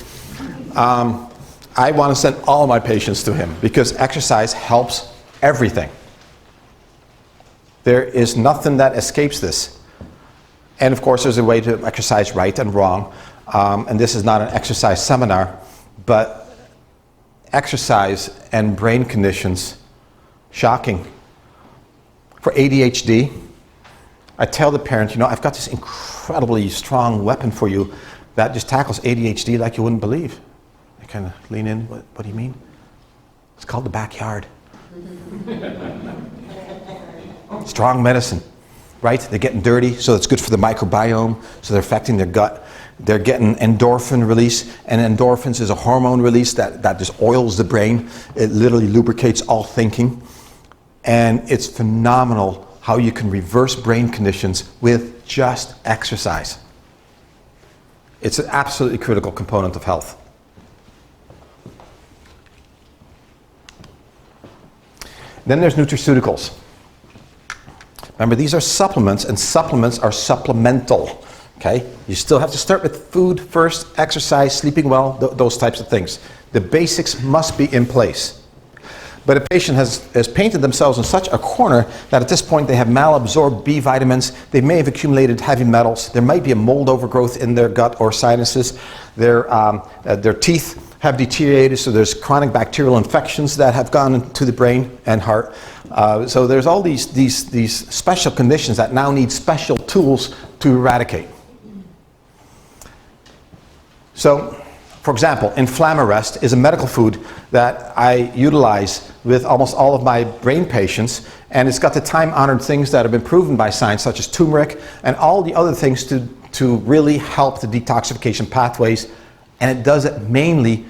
I want to send all my patients to him because exercise helps everything. There is nothing that escapes this. And of course, there's a way to exercise right and wrong. And this is not an exercise seminar, but exercise and brain conditions, shocking. For ADHD, I tell the parent, you know, I've got this incredibly strong weapon for you that just tackles ADHD like you wouldn't believe. I kind of lean in, what do you mean? It's called the backyard. Strong medicine, right? They're getting dirty, so it's good for the microbiome, so they're affecting their gut. They're getting endorphin release, and endorphins is a hormone release that just oils the brain. It literally lubricates all thinking. And it's phenomenal how you can reverse brain conditions with just exercise. It's an absolutely critical component of health. Then there's nutraceuticals. Remember, these are supplements, and supplements are supplemental. Okay? You still have to start with food first, exercise, sleeping well, those types of things. The basics must be in place. But a patient has painted themselves in such a corner that at this point they have malabsorbed B vitamins, they may have accumulated heavy metals, there might be a mold overgrowth in their gut or sinuses, their teeth have deteriorated, so there's chronic bacterial infections that have gone into the brain and heart. So there's all these special conditions that now need special tools to eradicate. So For example, Inflamarest is a medical food that I utilize with almost all of my brain patients, and it's got the time-honored things that have been proven by science, such as turmeric and all the other things to really help the detoxification pathways, and it does it mainly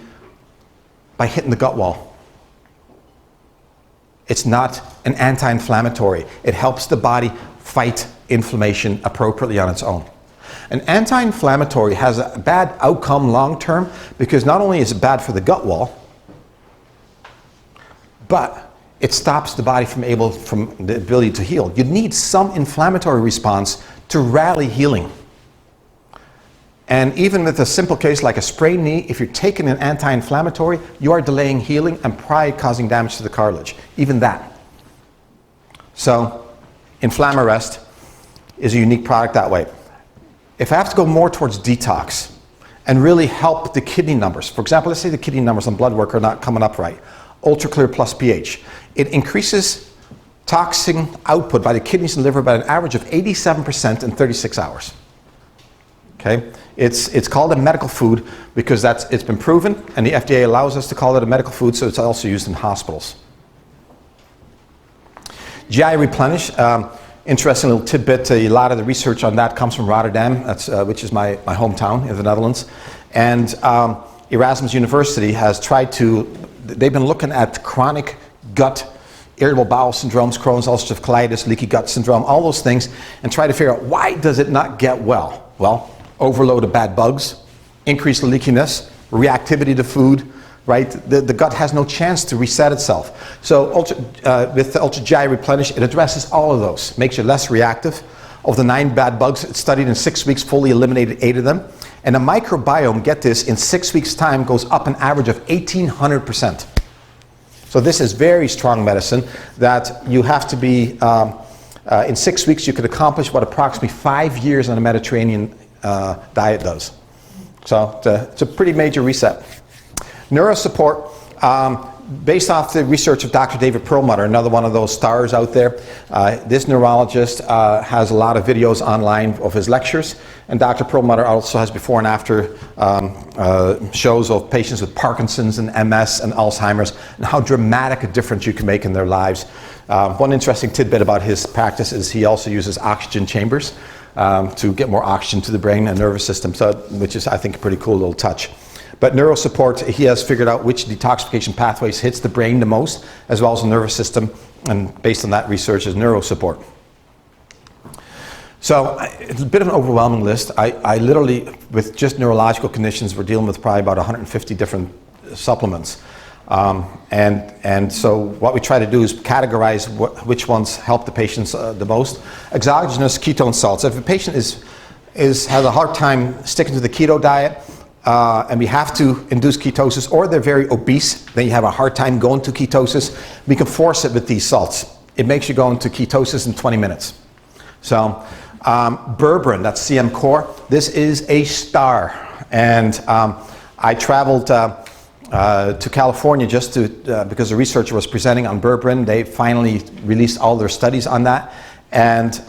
by hitting the gut wall. It's not an anti-inflammatory. It helps the body fight inflammation appropriately on its own. An anti-inflammatory has a bad outcome long-term because not only is it bad for the gut wall, but it stops the body from the ability to heal. You need some inflammatory response to rally healing. And even with a simple case like a sprained knee, if you're taking an anti-inflammatory, you are delaying healing and probably causing damage to the cartilage. Even that. So, Inflamarest is a unique product that way. If I have to go more towards detox and really help the kidney numbers, for example, let's say the kidney numbers on blood work are not coming up right, Ultra Clear Plus pH, it increases toxin output by the kidneys and liver by an average of 87% in 36 hours. Okay? It's called a medical food because it's been proven, and the FDA allows us to call it a medical food, so it's also used in hospitals. GI Replenish, interesting little tidbit. A lot of the research on that comes from Rotterdam, which is my hometown in the Netherlands, and Erasmus University has they've been looking at chronic gut, irritable bowel syndromes, Crohn's, ulcerative colitis, leaky gut syndrome, all those things, and try to figure out why does it not get well? Well, overload of bad bugs, increased leakiness, reactivity to food, right? The gut has no chance to reset itself. So with the Ultra GI Replenish, it addresses all of those, makes you less reactive. Of the 9 bad bugs it studied in 6 weeks, fully eliminated 8 of them. And the microbiome, get this, in 6 weeks' time goes up an average of 1,800%. So this is very strong medicine that you have to be, in 6 weeks you could accomplish what approximately 5 years on a Mediterranean diet does. So it's a pretty major reset. Neurosupport, based off the research of Dr. David Perlmutter, another one of those stars out there. This neurologist has a lot of videos online of his lectures, and Dr. Perlmutter also has before and after shows of patients with Parkinson's and MS and Alzheimer's, and how dramatic a difference you can make in their lives. One interesting tidbit about his practice is he also uses oxygen chambers to get more oxygen to the brain and nervous system, which is, I think, a pretty cool little touch. But Neurosupport, he has figured out which detoxification pathways hits the brain the most, as well as the nervous system, and based on that research is Neurosupport. So it's a bit of an overwhelming list. I literally, with just neurological conditions, we're dealing with probably about 150 different supplements. And so what we try to do is categorize which ones help the patients the most. Exogenous ketone salts. If a patient has a hard time sticking to the keto diet, and we have to induce ketosis, or they're very obese, then you have a hard time going to ketosis, we can force it with these salts. It makes you go into ketosis in 20 minutes. So berberine, that's CM Core, this is a star. And I traveled to California just because the researcher was presenting on berberine. They finally released all their studies on that. And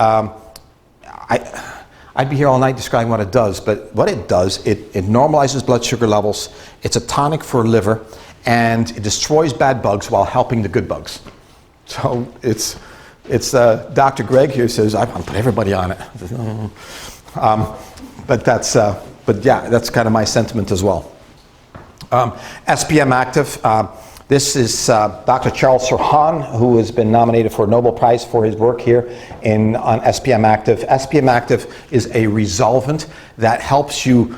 I'd be here all night describing what it does, but what it does, it normalizes blood sugar levels, it's a tonic for liver, and it destroys bad bugs while helping the good bugs. So it's Dr. Greg here says, I'm going to put everybody on it. But yeah, that's kind of my sentiment as well. SPM Active, this is Dr. Charles Sirhan, who has been nominated for a Nobel Prize for his work here on SPM Active. SPM Active is a resolvent that helps you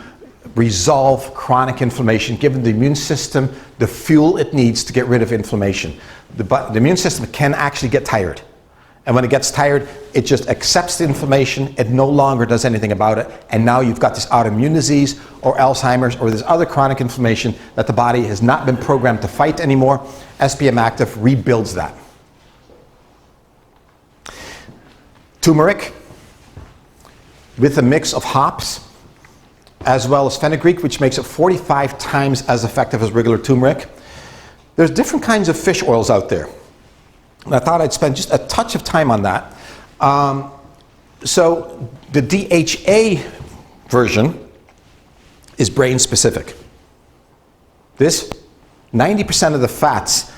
resolve chronic inflammation, giving the immune system the fuel it needs to get rid of inflammation. The immune system can actually get tired. And when it gets tired, it just accepts the inflammation, it no longer does anything about it, and now you've got this autoimmune disease or Alzheimer's or this other chronic inflammation that the body has not been programmed to fight anymore. SPM Active rebuilds that. Turmeric, with a mix of hops, as well as fenugreek, which makes it 45 times as effective as regular turmeric. There's different kinds of fish oils out there. And I thought I'd spend just a touch of time on that. So the DHA version is brain specific. This 90% of the fats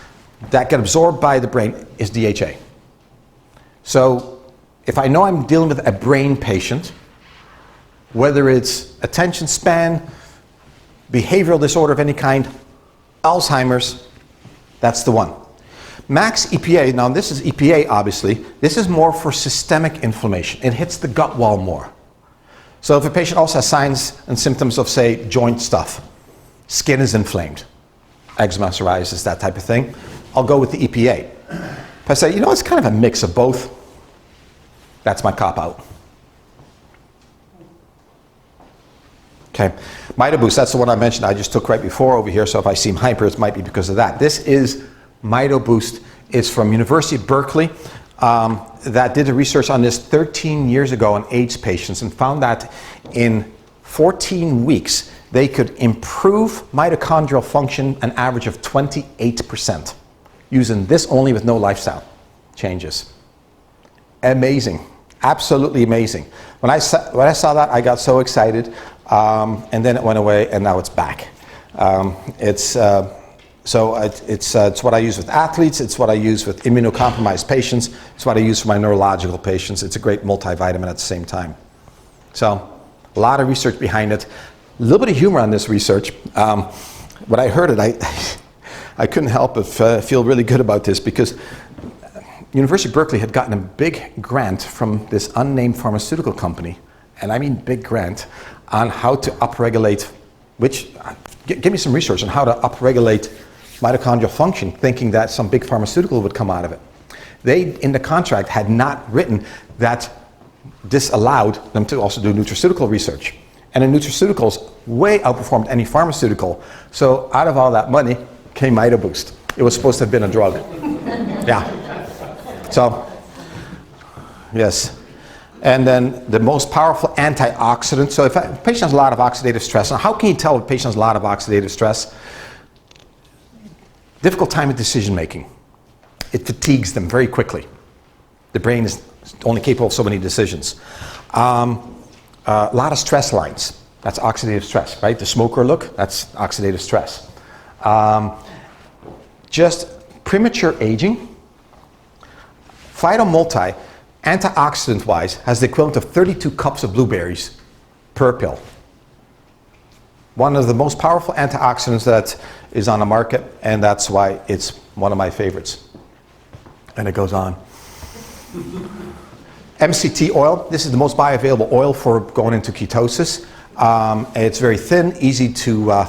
that get absorbed by the brain is DHA. So if I know I'm dealing with a brain patient, whether it's attention span, behavioral disorder of any kind, Alzheimer's, that's the one. Max EPA, now this is EPA obviously, this is more for systemic inflammation. It hits the gut wall more. So if a patient also has signs and symptoms of, say, joint stuff, skin is inflamed, eczema, psoriasis, that type of thing, I'll go with the EPA. If I say, it's kind of a mix of both, that's my cop-out. Okay, MitoBoost, that's the one I mentioned I just took right before over here, so if I seem hyper, it might be because of that. This is MitoBoost. It's from University of Berkeley that did the research on this 13 years ago on AIDS patients and found that in 14 weeks, they could improve mitochondrial function an average of 28% using this only with no lifestyle changes. Amazing, absolutely amazing. When I saw that, I got so excited, and then it went away, and now it's back. It's what I use with athletes, it's what I use with immunocompromised patients, it's what I use for my neurological patients. It's a great multivitamin at the same time. So, a lot of research behind it. A little bit of humor on this research. When I heard it, I couldn't help but feel really good about this because University of Berkeley had gotten a big grant from this unnamed pharmaceutical company, and I mean big grant, on how to upregulate, give me some research on how to upregulate mitochondrial function, thinking that some big pharmaceutical would come out of it. They, in the contract, had not written that this allowed them to also do nutraceutical research. And the nutraceuticals way outperformed any pharmaceutical. So out of all that money came MitoBoost. It was supposed to have been a drug. Yeah. So, yes. And then the most powerful antioxidant. So if a patient has a lot of oxidative stress, now how can you tell if a patient has a lot of oxidative stress? Difficult time of decision making. It fatigues them very quickly. The brain is only capable of so many decisions. A lot of stress lines. That's oxidative stress, right? The smoker look, that's oxidative stress. Just premature aging. Phytomulti, antioxidant-wise, has the equivalent of 32 cups of blueberries per pill. One of the most powerful antioxidants that is on the market, and that's why it's one of my favorites. And it goes on. MCT oil, this is the most bioavailable oil for going into ketosis. It's very thin, easy to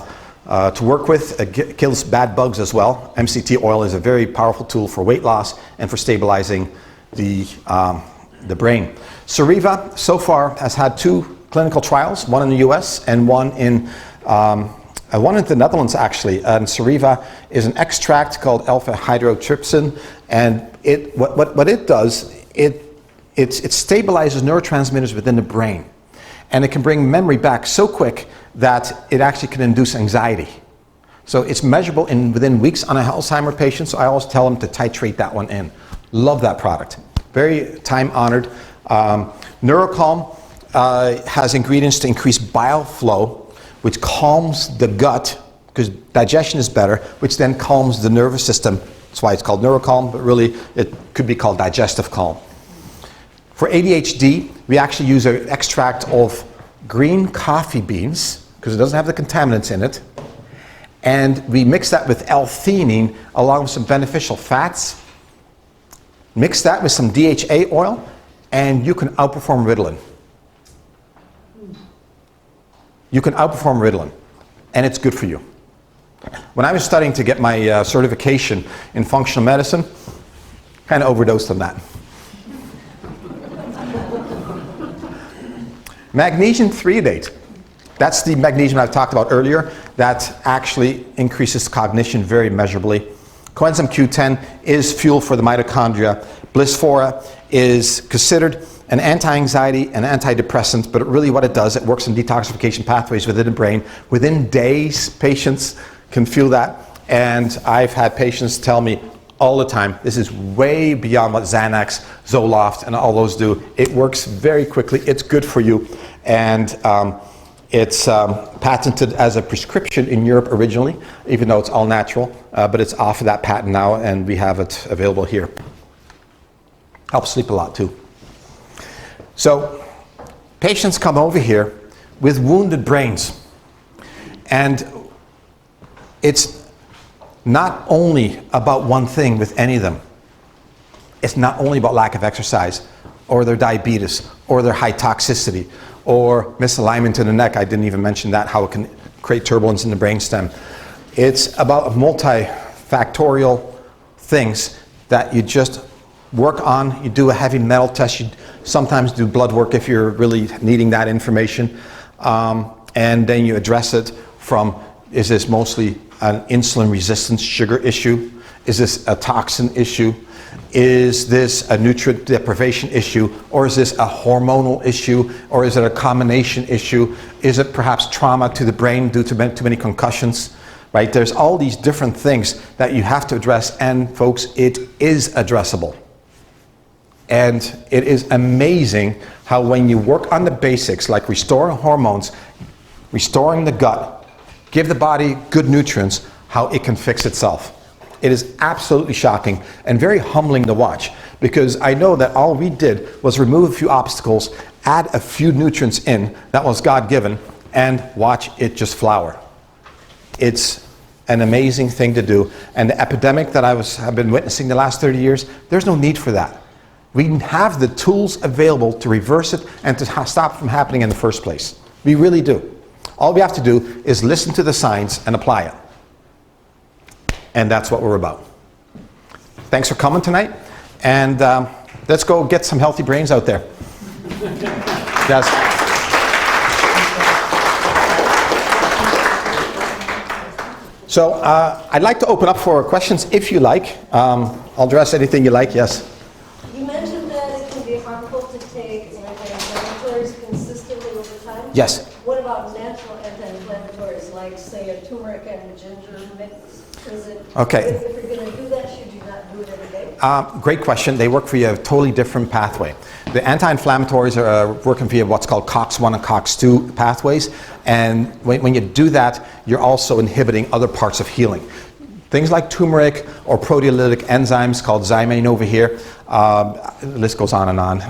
work with. It kills bad bugs as well. MCT oil is a very powerful tool for weight loss and for stabilizing the brain. Cereva, so far, has had 2 clinical trials, one in the US and one in the Netherlands, actually. And Cereva is an extract called alpha-hydroxytrypsin, and what it does, it stabilizes neurotransmitters within the brain, and it can bring memory back so quick that it actually can induce anxiety. So it's measurable within weeks on an Alzheimer patient, so I always tell them to titrate that one in. Love that product. Very time-honored. Neurocalm has ingredients to increase bile flow, which calms the gut, because digestion is better, which then calms the nervous system. That's why it's called Neurocalm, but really it could be called digestive calm. For ADHD, we actually use an extract of green coffee beans, because it doesn't have the contaminants in it, and we mix that with L-theanine along with some beneficial fats. Mix that with some DHA oil, and you can outperform Ritalin. You can outperform Ritalin, and it's good for you. When I was studying to get my certification in functional medicine, kind of overdosed on that. Magnesium threonate. That's the magnesium I've talked about earlier that actually increases cognition very measurably. Coenzyme Q10 is fuel for the mitochondria. Blisphora is considered an anti-anxiety and antidepressant, but really what it does, it works in detoxification pathways within the brain. Within days, patients can feel that, and I've had patients tell me all the time, this is way beyond what Xanax, Zoloft, and all those do. It works very quickly, it's good for you, and It's patented as a prescription in Europe originally, even though it's all natural, but it's off of that patent now, and we have it available here. Helps sleep a lot too. So patients come over here with wounded brains, and it's not only about one thing with any of them. It's not only about lack of exercise, or their diabetes, or their high toxicity, or misalignment in the neck. I didn't even mention that, how it can create turbulence in the brainstem. It's about multifactorial things that you just work on. You do a heavy metal test. You sometimes do blood work if you're really needing that information. And then you address it from, is this mostly an insulin resistance sugar issue? Is this a toxin issue? Is this a nutrient deprivation issue? Or is this a hormonal issue? Or is it a combination issue? Is it perhaps trauma to the brain due to too many concussions? Right? There's all these different things that you have to address, and folks, it is addressable. And it is amazing how when you work on the basics, like restoring hormones, restoring the gut, give the body good nutrients, how it can fix itself. It is absolutely shocking and very humbling to watch, because I know that all we did was remove a few obstacles, add a few nutrients in that was God-given, and watch it just flower. It's an amazing thing to do. And the epidemic that have been witnessing the last 30 years, there's no need for that. We have the tools available to reverse it and to stop it from happening in the first place. We really do. All we have to do is listen to the science and apply it. And that's what we're about. Thanks for coming tonight, and let's go get some healthy brains out there. Yes. So I'd like to open up for questions if you like. I'll address anything you like. Yes. You mentioned that it can be harmful to take anti-inflammatories consistently over time. Yes. What about natural anti-inflammatories, like say a turmeric and ginger mix? Is it, Okay. if you're going to do that, should you not do it every day? Great question. They work via a totally different pathway. The anti-inflammatories are working via what's called COX-1 and COX-2 pathways, and when you do that, you're also inhibiting other parts of healing. Things like turmeric or proteolytic enzymes called zymine over here, the list goes on and on.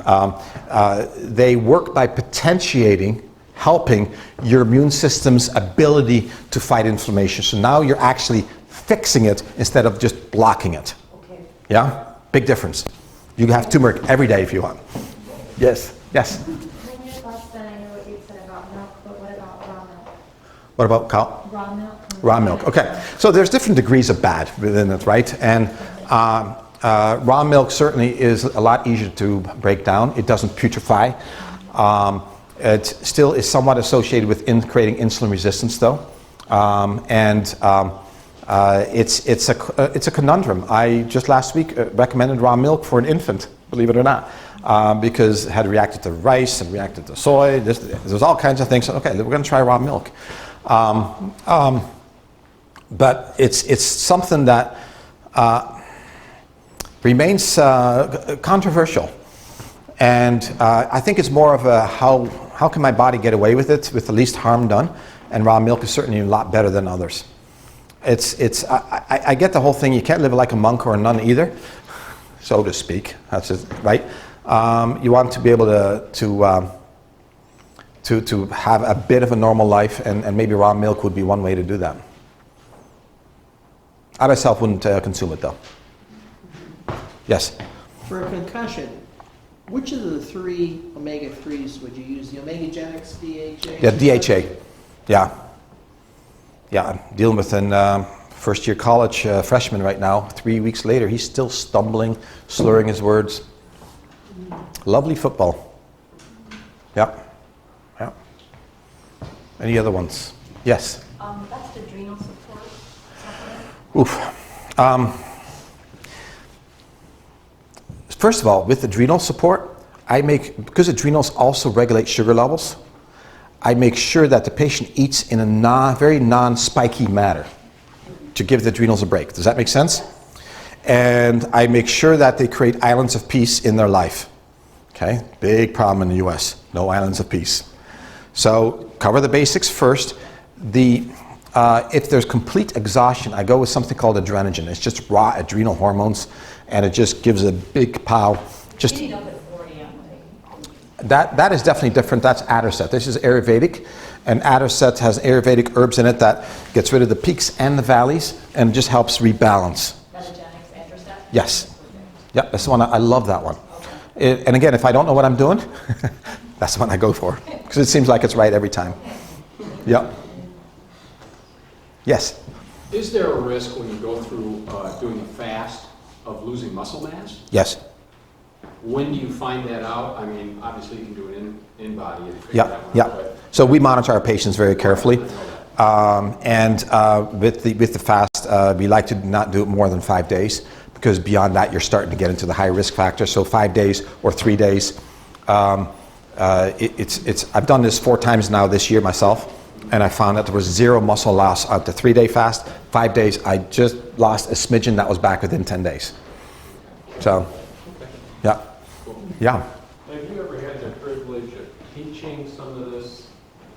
They work by potentiating, helping your immune system's ability to fight inflammation. So now you're actually fixing it instead of just blocking it. Okay. Yeah? Big difference. You can have turmeric every day if you want. Yes. Yes. In your thoughts, then I know what you said about milk, but what about raw milk? What about cow? Raw milk? Raw milk. Okay. So there's different degrees of bad within it, right? And raw milk certainly is a lot easier to break down. It doesn't putrefy. It still is somewhat associated with creating insulin resistance, though. It's a conundrum. I just last week recommended raw milk for an infant, believe it or not, because it had reacted to rice and reacted to soy. There's all kinds of things. Okay, we're going to try raw milk. But it's something that remains controversial. And I think it's more of a how can my body get away with it with the least harm done? And raw milk is certainly a lot better than others. I get the whole thing. You can't live like a monk or a nun either, so to speak. That's it, right? You want to be able to have a bit of a normal life, and maybe raw milk would be one way to do that. I myself wouldn't consume it though. Yes. For a concussion, which of the three omega-3s would you use? The omega-genics, DHA? Yeah, DHA. Yeah. Yeah, I'm dealing with a first-year college freshman right now. 3 weeks later, he's still stumbling, slurring his words. Lovely football. Yeah. Yeah. Any other ones? Yes. That's adrenal support. Oof. First of all, with adrenal support, because adrenals also regulate sugar levels, I make sure that the patient eats in a very non-spiky manner to give the adrenals a break. Does that make sense? And I make sure that they create islands of peace in their life. Okay? Big problem in the US. No islands of peace. So cover the basics first. If there's complete exhaustion, I go with something called adrenogen. It's just raw adrenal hormones, and it just gives a big pow. Just Getting up at 40, I'm like, that is definitely different. That's Adderset. This is Ayurvedic, and Adderset has Ayurvedic herbs in it that gets rid of the peaks and the valleys, and just helps rebalance. Metagenics, Androstatin? Yes. Yep, that's the one. I love that one. And again, if I don't know what I'm doing, that's the one I go for, because it seems like it's right every time. Yep. Yes. Is there a risk when you go through doing a fast of losing muscle mass? Yes. When do you find that out? I mean, obviously you can do it in body and figure Yeah, that one yeah. out, but So we monitor our patients very carefully, I know that. with the fast, we like to not do it more than 5 days, because beyond that you're starting to get into the high risk factor. So 5 days or 3 days. I've done this 4 times now this year myself, and I found that there was 0 muscle loss at the 3-day fast. 5 days, I just lost a smidgen that was back within 10 days. So, yeah, yeah. Have you ever had the privilege of teaching some of this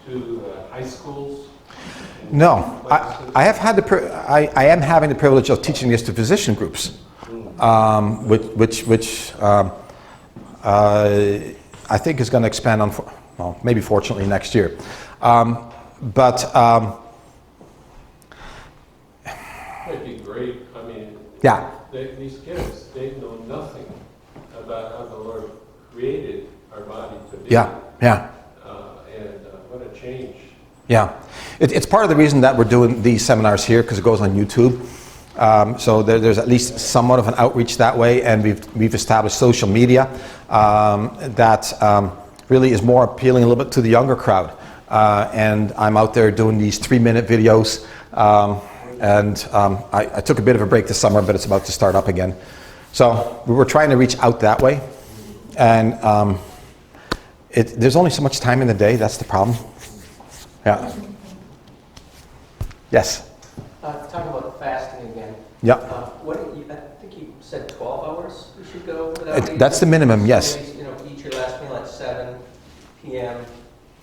to high schools? No, I have had I am having the privilege of teaching this to physician groups, which I think is going to expand on, well, maybe fortunately next year. It'd be great. I mean, Yeah. these kids, they know nothing about how the Lord created our body to be. Yeah, yeah. What a change. Yeah, it's part of the reason that we're doing these seminars here, because it goes on YouTube. So there's at least somewhat of an outreach that way, and we've established social media that really is more appealing a little bit to the younger crowd. And I'm out there doing these 3-minute videos, I took a bit of a break this summer, but it's about to start up again. So we were trying to reach out that way, and there's only so much time in the day. That's the problem. Yeah. Yes. Talking about fasting again. Yeah. I think you said 12 hours you should go without eating? That's the minimum, yes. Maybe, eat your last meal at 7 p.m.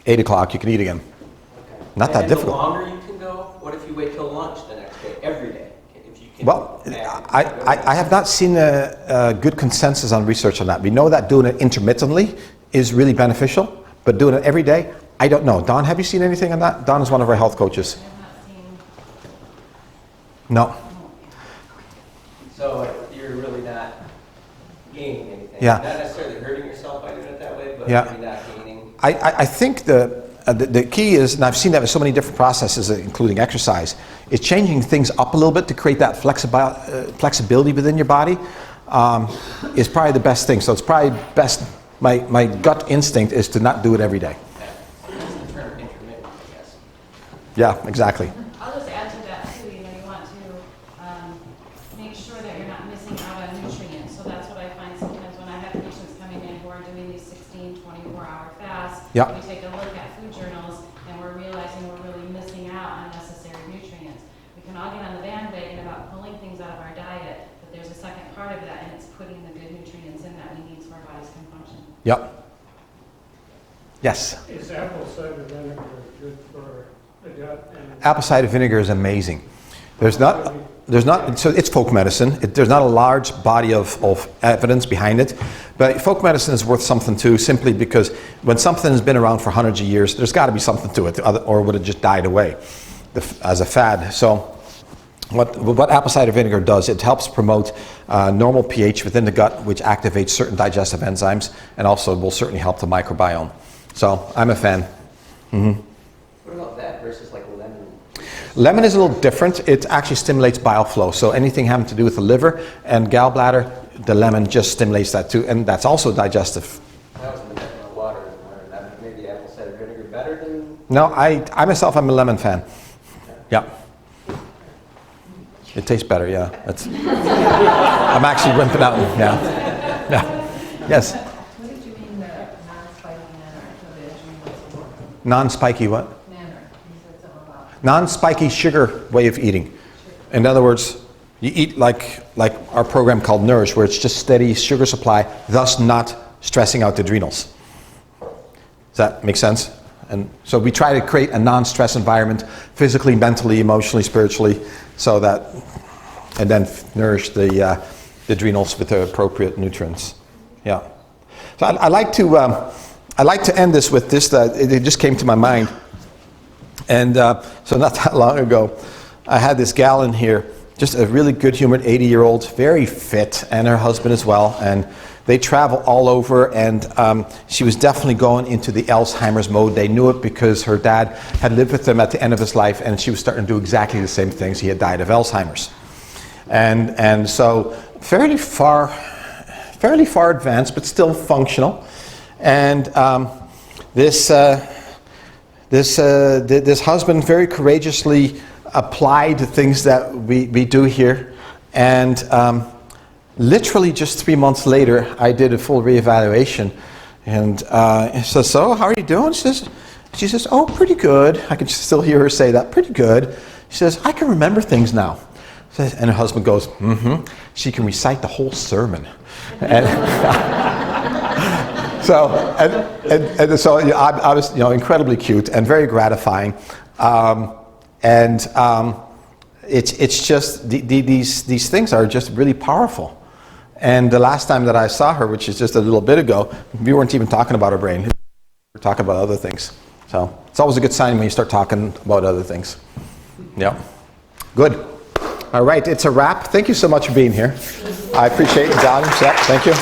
8 o'clock, you can eat again. Okay. Not that difficult. The longer you can go, what if you wait till lunch the next day, every day? If you can Well, I have not seen a good consensus on research on that. We know that doing it intermittently is really beneficial, but doing it every day, I don't know. Don, have you seen anything on that? Don is one of our health coaches. I have not seen. No. So you're really not gaining anything. Yeah. Not necessarily hurting yourself by doing it that way, but Yeah. maybe not gaining. I think the key is, and I've seen that with so many different processes, including exercise, is changing things up a little bit to create that flexibility within your body is probably the best thing. So it's probably best, my gut instinct is to not do it every day. That's the term intermittent, I guess. Yeah, exactly. I'll just add to that too, you want to make sure that you're not missing out on nutrients. So that's what I find sometimes when I have patients coming in who are doing these 16, 24-hour fasts. Yeah. We take a look at food journals and we're realizing we're really missing out on necessary nutrients. We can all get on the bandwagon about pulling things out of our diet, but there's a second part of that, and it's putting the good nutrients in that we need so our bodies can function. Yep. Yes. Is apple cider vinegar good for the gut? Apple cider vinegar is amazing. There's not, so it's folk medicine. There's not a large body of evidence behind it, but folk medicine is worth something too, simply because when something has been around for hundreds of years, there's got to be something to it, or would it just died away as a fad? So what apple cider vinegar does, it helps promote normal pH within the gut, which activates certain digestive enzymes, and also will certainly help the microbiome. So I'm a fan. Mm-hmm. What about that versus like lemon? Lemon is a little different. It actually stimulates bile flow. So anything having to do with the liver and gallbladder, the lemon just stimulates that too, and that's also digestive. That was in the water. Maybe apple cider vinegar better than? No, I myself, I'm a lemon fan. Yeah. It tastes better, yeah. I'm actually rimping out, yeah. Yeah. Yes. What did you mean that non-spiky manner of the adrenal? Non-spiky what? Manner. You said something about Non-spiky sugar way of eating. In other words, you eat like our program called Nourish, where it's just steady sugar supply, thus not stressing out the adrenals. Does that make sense? And so we try to create a non-stress environment, physically, mentally, emotionally, spiritually, so that, and then nourish the adrenals with the appropriate nutrients. Yeah. So I like to end this with this, that it just came to my mind. And so not that long ago, I had this gal in here, just a really good-humored 80-year-old, very fit, and her husband as well. And they travel all over, and she was definitely going into the Alzheimer's mode. They knew it because her dad had lived with them at the end of his life, and she was starting to do exactly the same things. He had died of Alzheimer's. And so fairly far advanced, but still functional. And this husband very courageously applied the things that we do here, and literally just 3 months later, I did a full reevaluation, and he says, "So, how are you doing?" She says, "Oh, pretty good." I can still hear her say that, "Pretty good." She says, "I can remember things now." And her husband goes, "Mm-hmm." She can recite the whole sermon. And so I was, incredibly cute and very gratifying. It's just these things are just really powerful. And the last time that I saw her, which is just a little bit ago, we weren't even talking about her brain. We were talking about other things. So it's always a good sign when you start talking about other things. Yeah. Good. All right, it's a wrap. Thank you so much for being here. I appreciate it, John. Yeah, thank you.